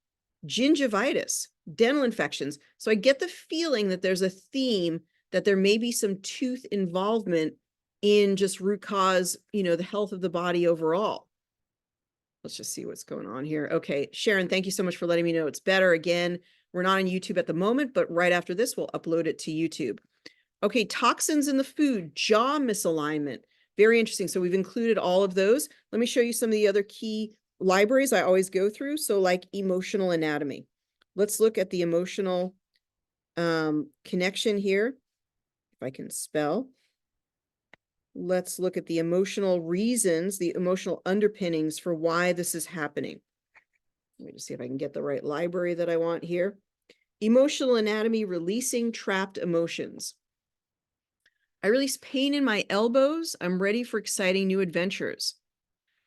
gingivitis, dental infections. So I get the feeling that there's a theme that there may be some tooth involvement in just root cause, the health of the body overall. Let's just see what's going on here. Okay, Sharon, thank you so much for letting me know it's better. Again, we're not on YouTube at the moment, but right after this, we'll upload it to YouTube. Okay, toxins in the food, jaw misalignment. Very interesting. So we've included all of those. Let me show you some of the other key libraries I always go through. So like emotional anatomy. Let's look at the emotional connection here. If I can spell. Let's look at the emotional reasons, the emotional underpinnings for why this is happening. Let me just see if I can get the right library that I want here. Emotional anatomy, releasing trapped emotions. I release pain in my elbows. I'm ready for exciting new adventures.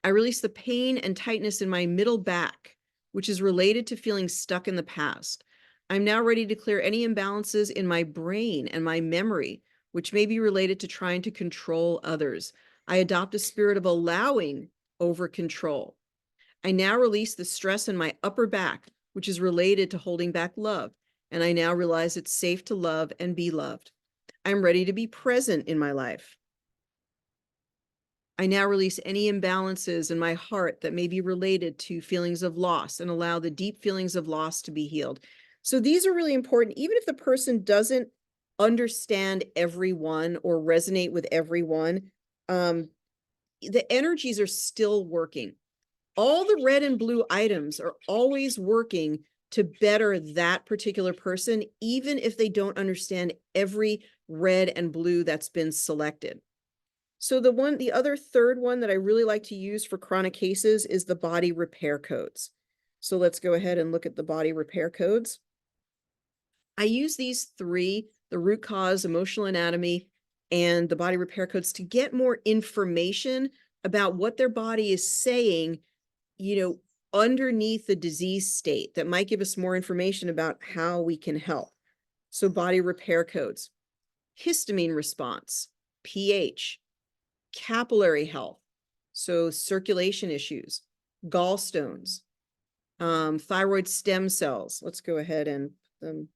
I release the pain and tightness in my middle back, which is related to feeling stuck in the past. I'm now ready to clear any imbalances in my brain and my memory, which may be related to trying to control others. I adopt a spirit of allowing over control. I now release the stress in my upper back, which is related to holding back love. And I now realize it's safe to love and be loved. I'm ready to be present in my life. I now release any imbalances in my heart that may be related to feelings of loss and allow the deep feelings of loss to be healed. So these are really important, even if the person doesn't understand everyone or resonate with everyone, the energies are still working. All the red and blue items are always working to better that particular person, even if they don't understand every red and blue that's been selected. So the other third one that I really like to use for chronic cases is the body repair codes. So let's go ahead and look at the body repair codes. I use these three, the root cause, emotional anatomy, and the body repair codes, to get more information about what their body is saying, underneath the disease state, that might give us more information about how we can help. So body repair codes, histamine response, pH, capillary health, so circulation issues, gallstones, thyroid stem cells. Let's go ahead and put them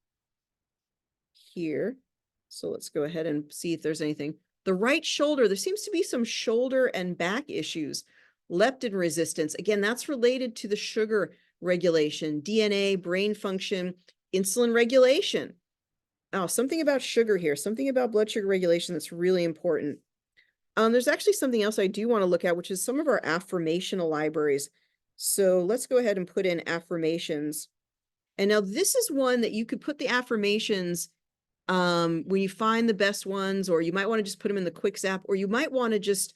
here. So let's go ahead and see if there's anything. The right shoulder, there seems to be some shoulder and back issues. Leptin resistance, again, that's related to the sugar regulation, DNA, brain function, insulin regulation. Oh, something about sugar here, something about blood sugar regulation that's really important. There's actually something else I do want to look at, which is some of our affirmational libraries. So let's go ahead and put in affirmations. And now this is one that you could put the affirmations when you find the best ones, or you might want to just put them in the Quicks app, or you might want to just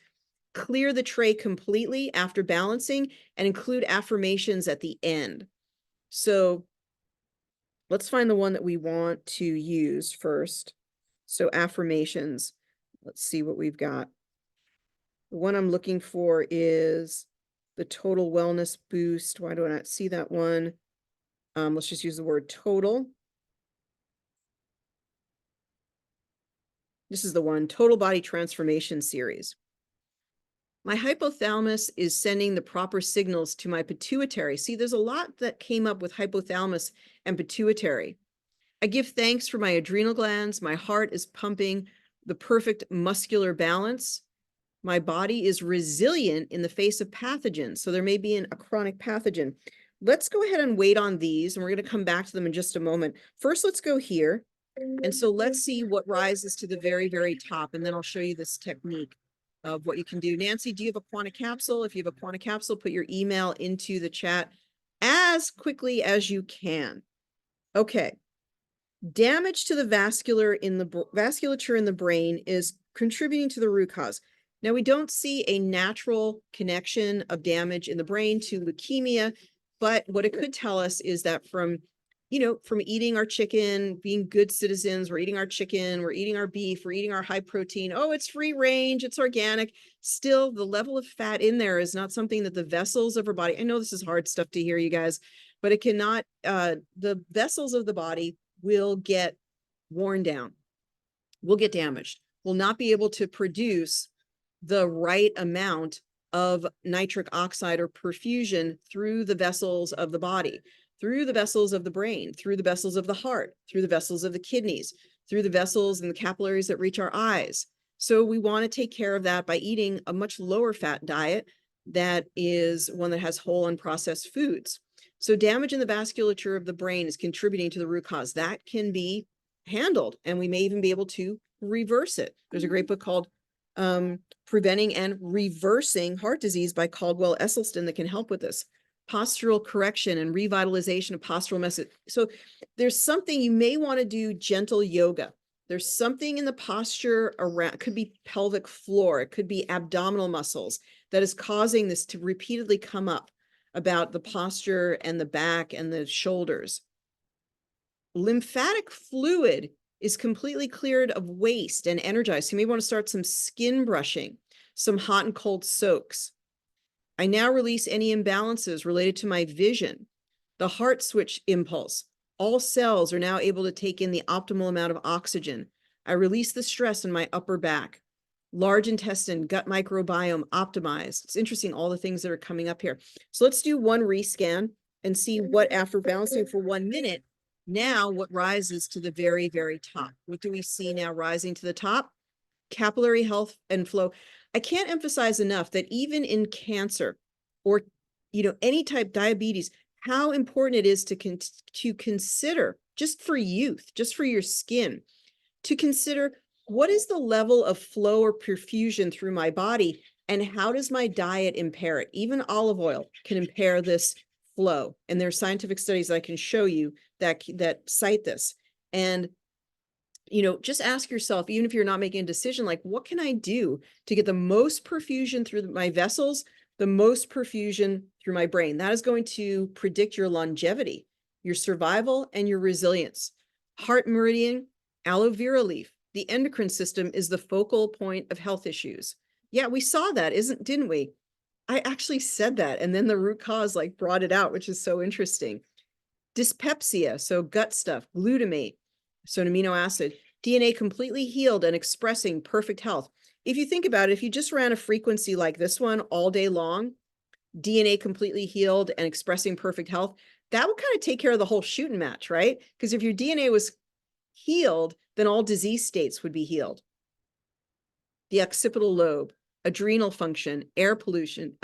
clear the tray completely after balancing and include affirmations at the end. So let's find the one that we want to use first. So affirmations, let's see what we've got. The one I'm looking for is the Total Wellness Boost. Why do I not see that one? Let's just use the word total. This is the one, Total Body Transformation Series. My hypothalamus is sending the proper signals to my pituitary. See, there's a lot that came up with hypothalamus and pituitary. I give thanks for my adrenal glands. My heart is pumping the perfect muscular balance. My body is resilient in the face of pathogens. So there may be a chronic pathogen. Let's go ahead and wait on these, and we're going to come back to them in just a moment. First, let's go here. And so let's see what rises to the very, very top, and then I'll show you this technique of what you can do. Nancy, do you have a Quanta capsule? If you have a Quanta capsule, put your email into the chat as quickly as you can. Okay. Damage to the vasculature in the brain is contributing to the root cause. Now, we don't see a natural connection of damage in the brain to leukemia, but what it could tell us is that from eating our chicken, being good citizens, we're eating our chicken, we're eating our beef, we're eating our high protein. Oh, it's free range, it's organic. Still, the level of fat in there is not something that the vessels of our body, I know this is hard stuff to hear, you guys, but it cannot, the vessels of the body will get worn down, will get damaged, will not be able to produce the right amount of nitric oxide or perfusion through the vessels of the body, through the vessels of the brain, through the vessels of the heart, through the vessels of the kidneys, through the vessels and the capillaries that reach our eyes. So we want to take care of that by eating a much lower fat diet that is one that has whole unprocessed foods. So damage in the vasculature of the brain is contributing to the root cause. That can be handled, and we may even be able to reverse it. There's a great book called Preventing and Reversing Heart Disease by Caldwell Esselstyn that can help with this. Postural correction and revitalization of postural message. So there's something you may want to do, gentle yoga. There's something in the posture around, it could be pelvic floor, it could be abdominal muscles that is causing this to repeatedly come up about the posture and the back and the shoulders. Lymphatic fluid is completely cleared of waste and energized. So you may want to start some skin brushing, some hot and cold soaks. I now release any imbalances related to my vision, the heart switch impulse. All cells are now able to take in the optimal amount of oxygen. I release the stress in my upper back. Large intestine, gut microbiome optimized. It's interesting, all the things that are coming up here. So let's do one rescan and see what, after balancing for 1 minute, now what rises to the very, very top. What do we see now rising to the top? Capillary health and flow. I can't emphasize enough that even in cancer or any type diabetes, how important it is to consider, just for youth, just for your skin, to consider what is the level of flow or perfusion through my body, and how does my diet impair it? Even olive oil can impair this flow. And there are scientific studies that I can show you that cite this. And just ask yourself, even if you're not making a decision, like, what can I do to get the most perfusion through my vessels, the most perfusion through my brain? That is going to predict your longevity, your survival, and your resilience. Heart meridian, aloe vera leaf. The endocrine system is the focal point of health issues. Yeah, we saw that, didn't we? I actually said that, and then the root cause brought it out, which is so interesting. Dyspepsia, so gut stuff, glutamate, so an amino acid, DNA completely healed and expressing perfect health. If you think about it, if you just ran a frequency like this one all day long, DNA completely healed and expressing perfect health, that would kind of take care of the whole shooting match, right? Because if your DNA was healed, then all disease states would be healed. The occipital lobe, adrenal function, air pollution.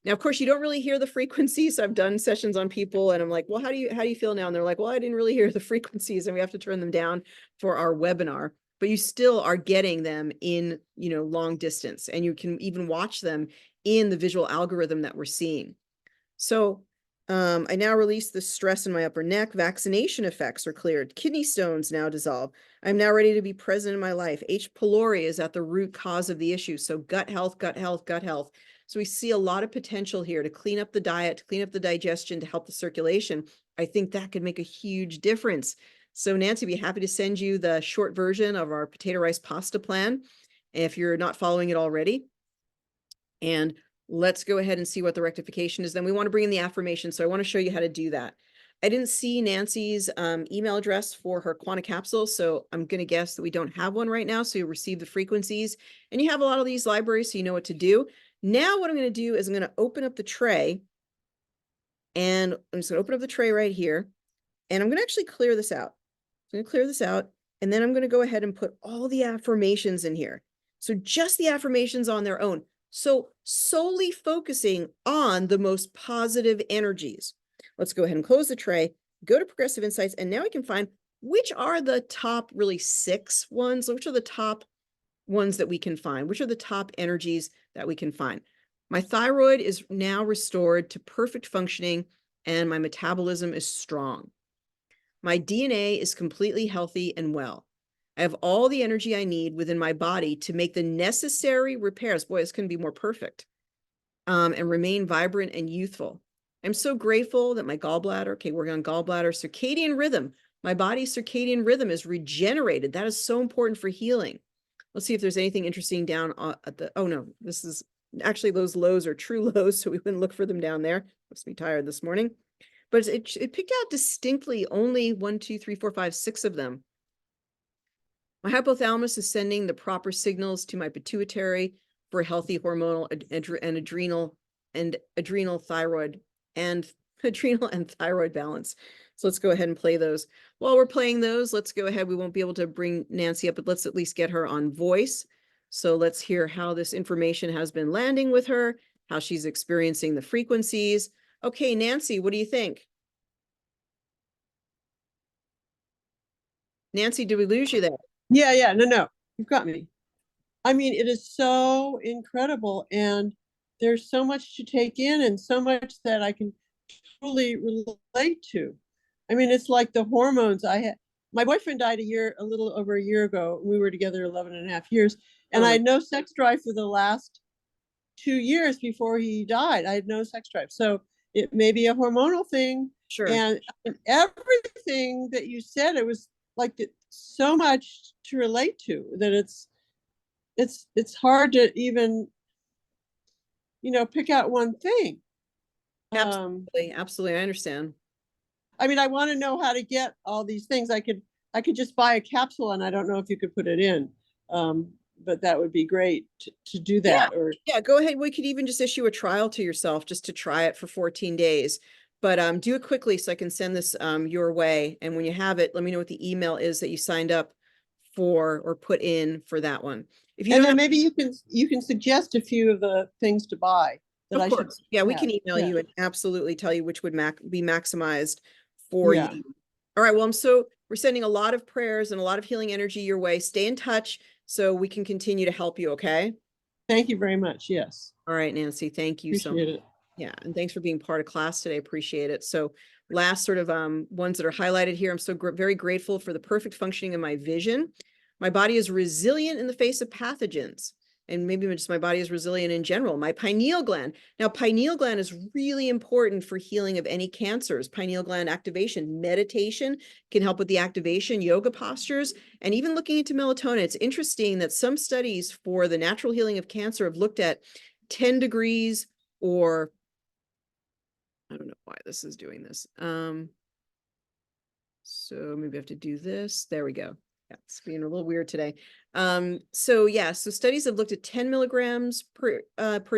Now, of course, you don't really hear the frequencies. I've done sessions on people and I'm like, well, how do you feel now? And they're like, well, I didn't really hear the frequencies, and we have to turn them down for our webinar, but you still are getting them in, long distance, and you can even watch them in the visual algorithm that we're seeing. So I now release the stress in my upper neck. Vaccination effects are cleared. Kidney stones now dissolve. I'm now ready to be present in my life. H. pylori is at the root cause of the issue. So gut health, gut health, gut health. So we see a lot of potential here to clean up the diet, to clean up the digestion, to help the circulation. I think that could make a huge difference. So Nancy, I'd be happy to send you the short version of our potato rice pasta plan if you're not following it already. And let's go ahead and see what the rectification is. Then we want to bring in the affirmation. So I want to show you how to do that. I didn't see Nancy's email address for her Quanta capsule, so I'm going to guess that we don't have one right now. So you receive the frequencies, and you have a lot of these libraries, so you know what to do. Now what I'm going to do is I'm going to open up the tray, and I'm just going to open up the tray right here, and I'm going to actually clear this out. I'm going to clear this out, and then I'm going to go ahead and put all the affirmations in here. So just the affirmations on their own. So solely focusing on the most positive energies. Let's go ahead and close the tray, go to Progressive Insights, and now we can find which are the top really 6 ones, which are the top ones that we can find, which are the top energies that we can find. My thyroid is now restored to perfect functioning, and my metabolism is strong. My DNA is completely healthy and well. I have all the energy I need within my body to make the necessary repairs. Boy, this couldn't be more perfect. And remain vibrant and youthful. I'm so grateful that my gallbladder, okay, working on gallbladder, circadian rhythm. My body's circadian rhythm is regenerated. That is so important for healing. Let's see if there's anything interesting down at the, oh no, this is, actually those lows are true lows, so we wouldn't look for them down there. Must be tired this morning. But it picked out distinctly only 1, 2, 3, 4, 5, 6 of them. My hypothalamus is sending the proper signals to my pituitary for healthy hormonal and adrenal thyroid and adrenal and thyroid balance. So let's go ahead and play those. While we're playing those, let's go ahead. We won't be able to bring Nancy up, but let's at least get her on voice. So let's hear how this information has been landing with her, how she's experiencing the frequencies. Okay, Nancy, what do you think? Nancy, did we lose you there? Yeah, no, you've got me. I mean, it is so incredible, and there's so much to take in and so much that I can truly relate to. I mean, it's like the hormones I had. My boyfriend died a little over a year ago. We were together 11 and a half years, and I had no sex drive for the last 2 years before he died. I had no sex drive. So it may be a hormonal thing. Sure. And everything that you said, it was like so much to relate to that it's hard to even, pick out one thing. Absolutely. I understand. I mean, I want to know how to get all these things. I could just buy a capsule, and I don't know if you could put it in. But that would be great to do that. Yeah, go ahead. We could even just issue a trial to yourself just to try it for 14 days. But do it quickly so I can send this your way. And when you have it, let me know what the email is that you signed up for or put in for that one. If you then maybe you can suggest a few of the things to buy that I should. Yeah, we can email you and absolutely tell you which would be maximized for you. All right. Well, we're sending a lot of prayers and a lot of healing energy your way. Stay in touch so we can continue to help you. Okay. Thank you very much. Yes. All right, Nancy. Thank you so much. Appreciate it. Yeah. And thanks for being part of class today. Appreciate it. So last sort of ones that are highlighted here. I'm so very grateful for the perfect functioning of my vision. My body is resilient in the face of pathogens. And maybe just my body is resilient in general. My pineal gland. Now, pineal gland is really important for healing of any cancers. Pineal gland activation, meditation can help with the activation, yoga postures, and even looking into melatonin. It's interesting that some studies for the natural healing of cancer have looked at 10 degrees or, I don't know why this is doing this. So maybe I have to do this. There we go. Yeah, it's being a little weird today. So studies have looked at 10 milligrams per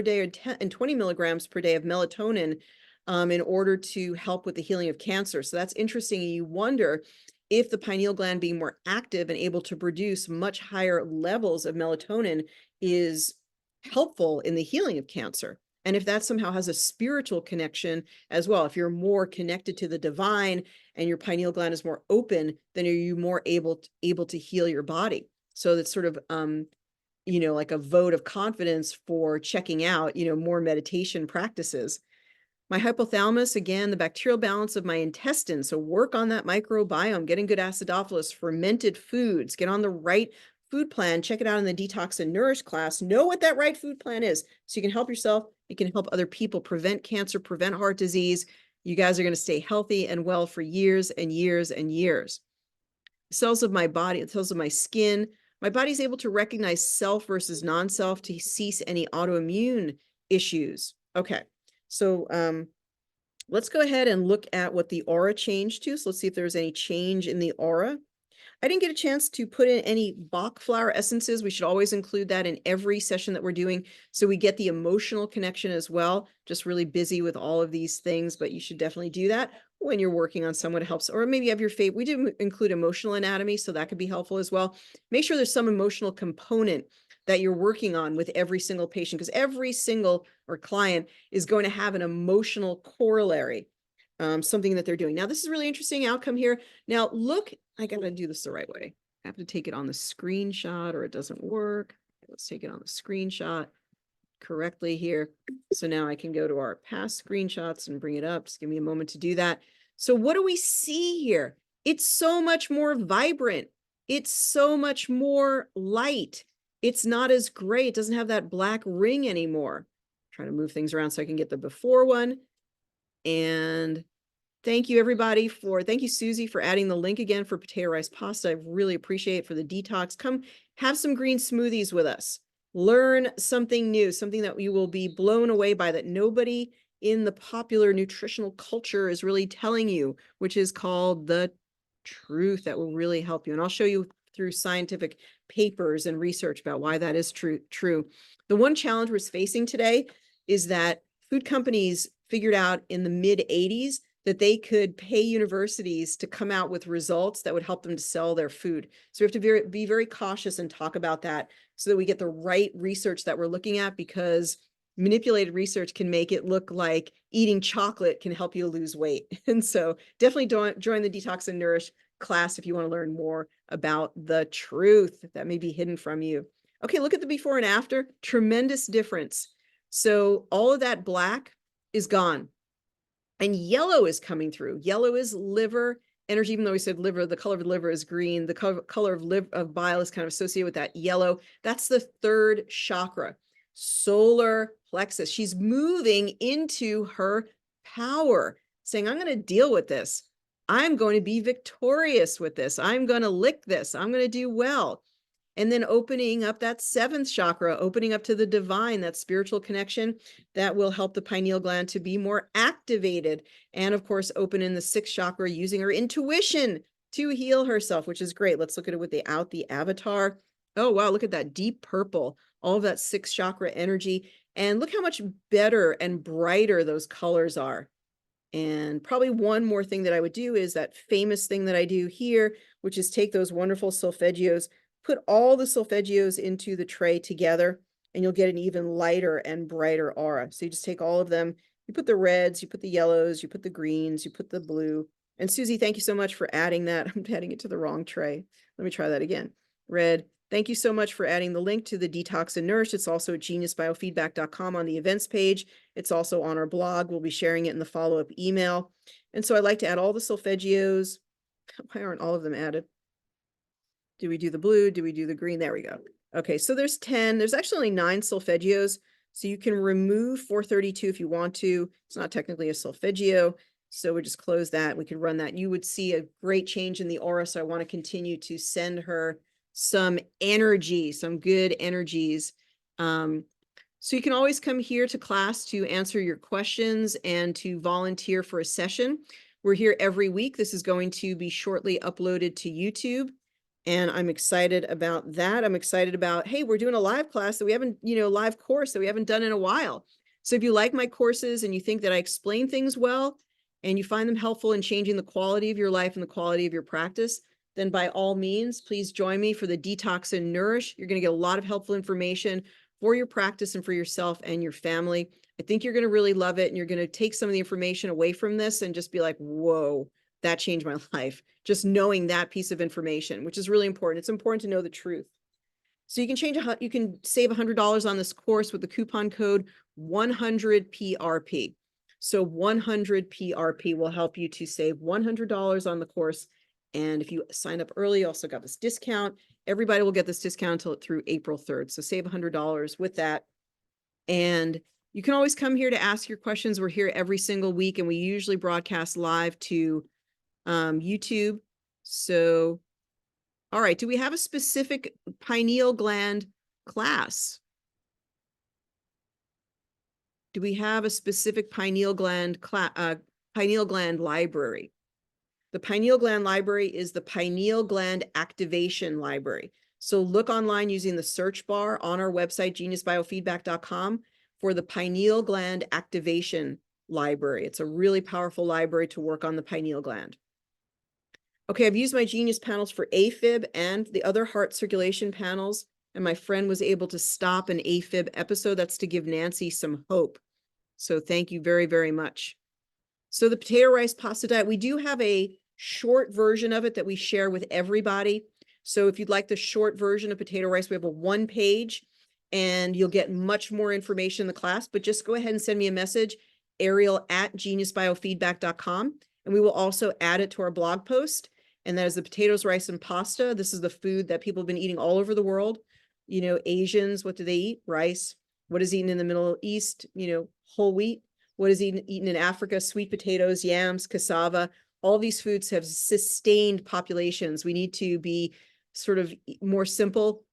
day and 20 milligrams per day of melatonin in order to help with the healing of cancer. So that's interesting. You wonder if the pineal gland being more active and able to produce much higher levels of melatonin is helpful in the healing of cancer. And if that somehow has a spiritual connection as well, if you're more connected to the divine and your pineal gland is more open, then are you more able to heal your body? So that's sort of, like a vote of confidence for checking out, more meditation practices. My hypothalamus, again, the bacterial balance of my intestines. So work on that microbiome, getting good acidophilus, fermented foods, get on the right food plan. Check it out in the Detox and Nourish class. Know what that right food plan is so you can help yourself. You can help other people prevent cancer, prevent heart disease. You guys are going to stay healthy and well for years and years and years. Cells of my body, cells of my skin. My body's able to recognize self versus non-self to cease any autoimmune issues. Okay, so let's go ahead and look at what the aura changed to. So let's see if there's any change in the aura. I didn't get a chance to put in any Bach flower essences. We should always include that in every session that we're doing, so we get the emotional connection as well. Just really busy with all of these things, but you should definitely do that when you're working on someone. It helps. Or maybe you have your favorite. We did include emotional anatomy, so that could be helpful as well. Make sure there's some emotional component that you're working on with every single patient, because every single or client is going to have an emotional corollary, something that they're doing. Now, this is a really interesting outcome here. Now, look, I got to do this the right way. I have to take it on the screenshot or it doesn't work. Let's take it on the screenshot correctly here. So now I can go to our past screenshots and bring it up. Just give me a moment to do that. So what do we see here? It's so much more vibrant. It's so much more light. It's not as gray. It doesn't have that black ring anymore. I'm trying to move things around so I can get the before one. And thank you, everybody, thank you, Susie, for adding the link again for potato rice pasta. I really appreciate it for the detox. Come have some green smoothies with us. Learn something new, something that you will be blown away by, that nobody in the popular nutritional culture is really telling you, which is called the truth, that will really help you. And I'll show you through scientific papers and research about why that is true. The one challenge we're facing today is that food companies figured out in the mid-'80s that they could pay universities to come out with results that would help them to sell their food. So we have to be very cautious and talk about that so that we get the right research that we're looking at, because manipulated research can make it look like eating chocolate can help you lose weight. And so definitely join the Detox and Nourish class if you want to learn more about the truth that may be hidden from you. Okay, look at the before and after. Tremendous difference. So all of that black is gone. And yellow is coming through. Yellow is liver energy. Even though we said liver, the color of the liver is green. The color of bile is kind of associated with that yellow. That's the third chakra, solar plexus. She's moving into her power, saying, I'm going to deal with this. I'm going to be victorious with this. I'm going to lick this. I'm going to do well. And then opening up that seventh chakra, opening up to the divine, that spiritual connection that will help the pineal gland to be more activated. And of course, open in the sixth chakra, using her intuition to heal herself, which is great. Let's look at it without the avatar. Oh, wow, look at that deep purple, all of that sixth chakra energy. And look how much better and brighter those colors are. And probably one more thing that I would do is that famous thing that I do here, which is take those wonderful solfeggios, put all the solfeggios into the tray together, and you'll get an even lighter and brighter aura. So you just take all of them, you put the reds, you put the yellows, you put the greens, you put the blue. And Susie, thank you so much for adding that. I'm adding it to the wrong tray. Let me try that again. Red. Thank you so much for adding the link to the Detox and Nourish. It's also at geniusbiofeedback.com on the events page. It's also on our blog. We'll be sharing it in the follow-up email. And so I like to add all the solfeggios. Why aren't all of them added? Do we do the blue? Do we do the green? There we go. Okay, so there's 10. There's actually only 9 solfeggios. So you can remove 432 if you want to. It's not technically a solfeggio. So we just close that. We can run that. You would see a great change in the aura. So I want to continue to send her some energy, some good energies. So you can always come here to class to answer your questions and to volunteer for a session. We're here every week. This is going to be shortly uploaded to YouTube. And I'm excited about that. I'm excited about, hey, we're doing a live class that we haven't, live course that we haven't done in a while. So if you like my courses and you think that I explain things well, and you find them helpful in changing the quality of your life and the quality of your practice, then by all means, please join me for the Detox and Nourish. You're going to get a lot of helpful information for your practice and for yourself and your family. I think you're going to really love it. And you're going to take some of the information away from this and just be like, whoa, that changed my life. Just knowing that piece of information, which is really important. It's important to know the truth. So you can save $100 on this course with the coupon code 100PRP. So 100 PRP will help you to save $100 on the course. And if you sign up early, you also got this discount. Everybody will get this discount until through April 3rd. So save $100 with that. And you can always come here to ask your questions. We're here every single week, and we usually broadcast live to YouTube. So, all right. Do we have a specific pineal gland class? Do we have a specific pineal gland library? The pineal gland library is the pineal gland activation library. So look online using the search bar on our website, geniusbiofeedback.com, for the pineal gland activation library. It's a really powerful library to work on the pineal gland. Okay, I've used my Genius panels for AFib and the other heart circulation panels, and my friend was able to stop an AFib episode. That's to give Nancy some hope. So thank you very, very much. So the potato rice pasta diet, we do have a short version of it that we share with everybody. So if you'd like the short version of potato rice, we have a 1-page, and you'll get much more information in the class, but just go ahead and send me a message, Ariel@geniusbiofeedback.com, and we will also add it to our blog post. And that is the potatoes, rice, and pasta. This is the food that people have been eating all over the world. You know, Asians, what do they eat? Rice. What is eaten in the Middle East? You know, whole wheat. What is eaten in Africa? Sweet potatoes, yams, cassava. All these foods have sustained populations. We need to be sort of more simple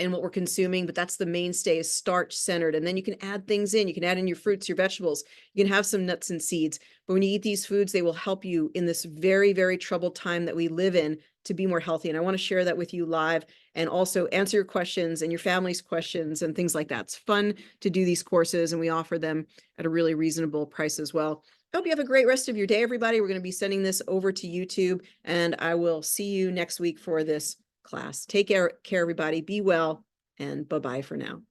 in what we're consuming, but that's the mainstay, is starch centered. And then you can add things in. You can add in your fruits, your vegetables. You can have some nuts and seeds. But when you eat these foods, they will help you in this very, very troubled time that we live in to be more healthy. And I want to share that with you live, and also answer your questions and your family's questions and things like that. It's fun to do these courses, and we offer them at a really reasonable price as well. I hope you have a great rest of your day, everybody. We're going to be sending this over to YouTube, and I will see you next week for this class. Take care, everybody. Be well, and bye-bye for now.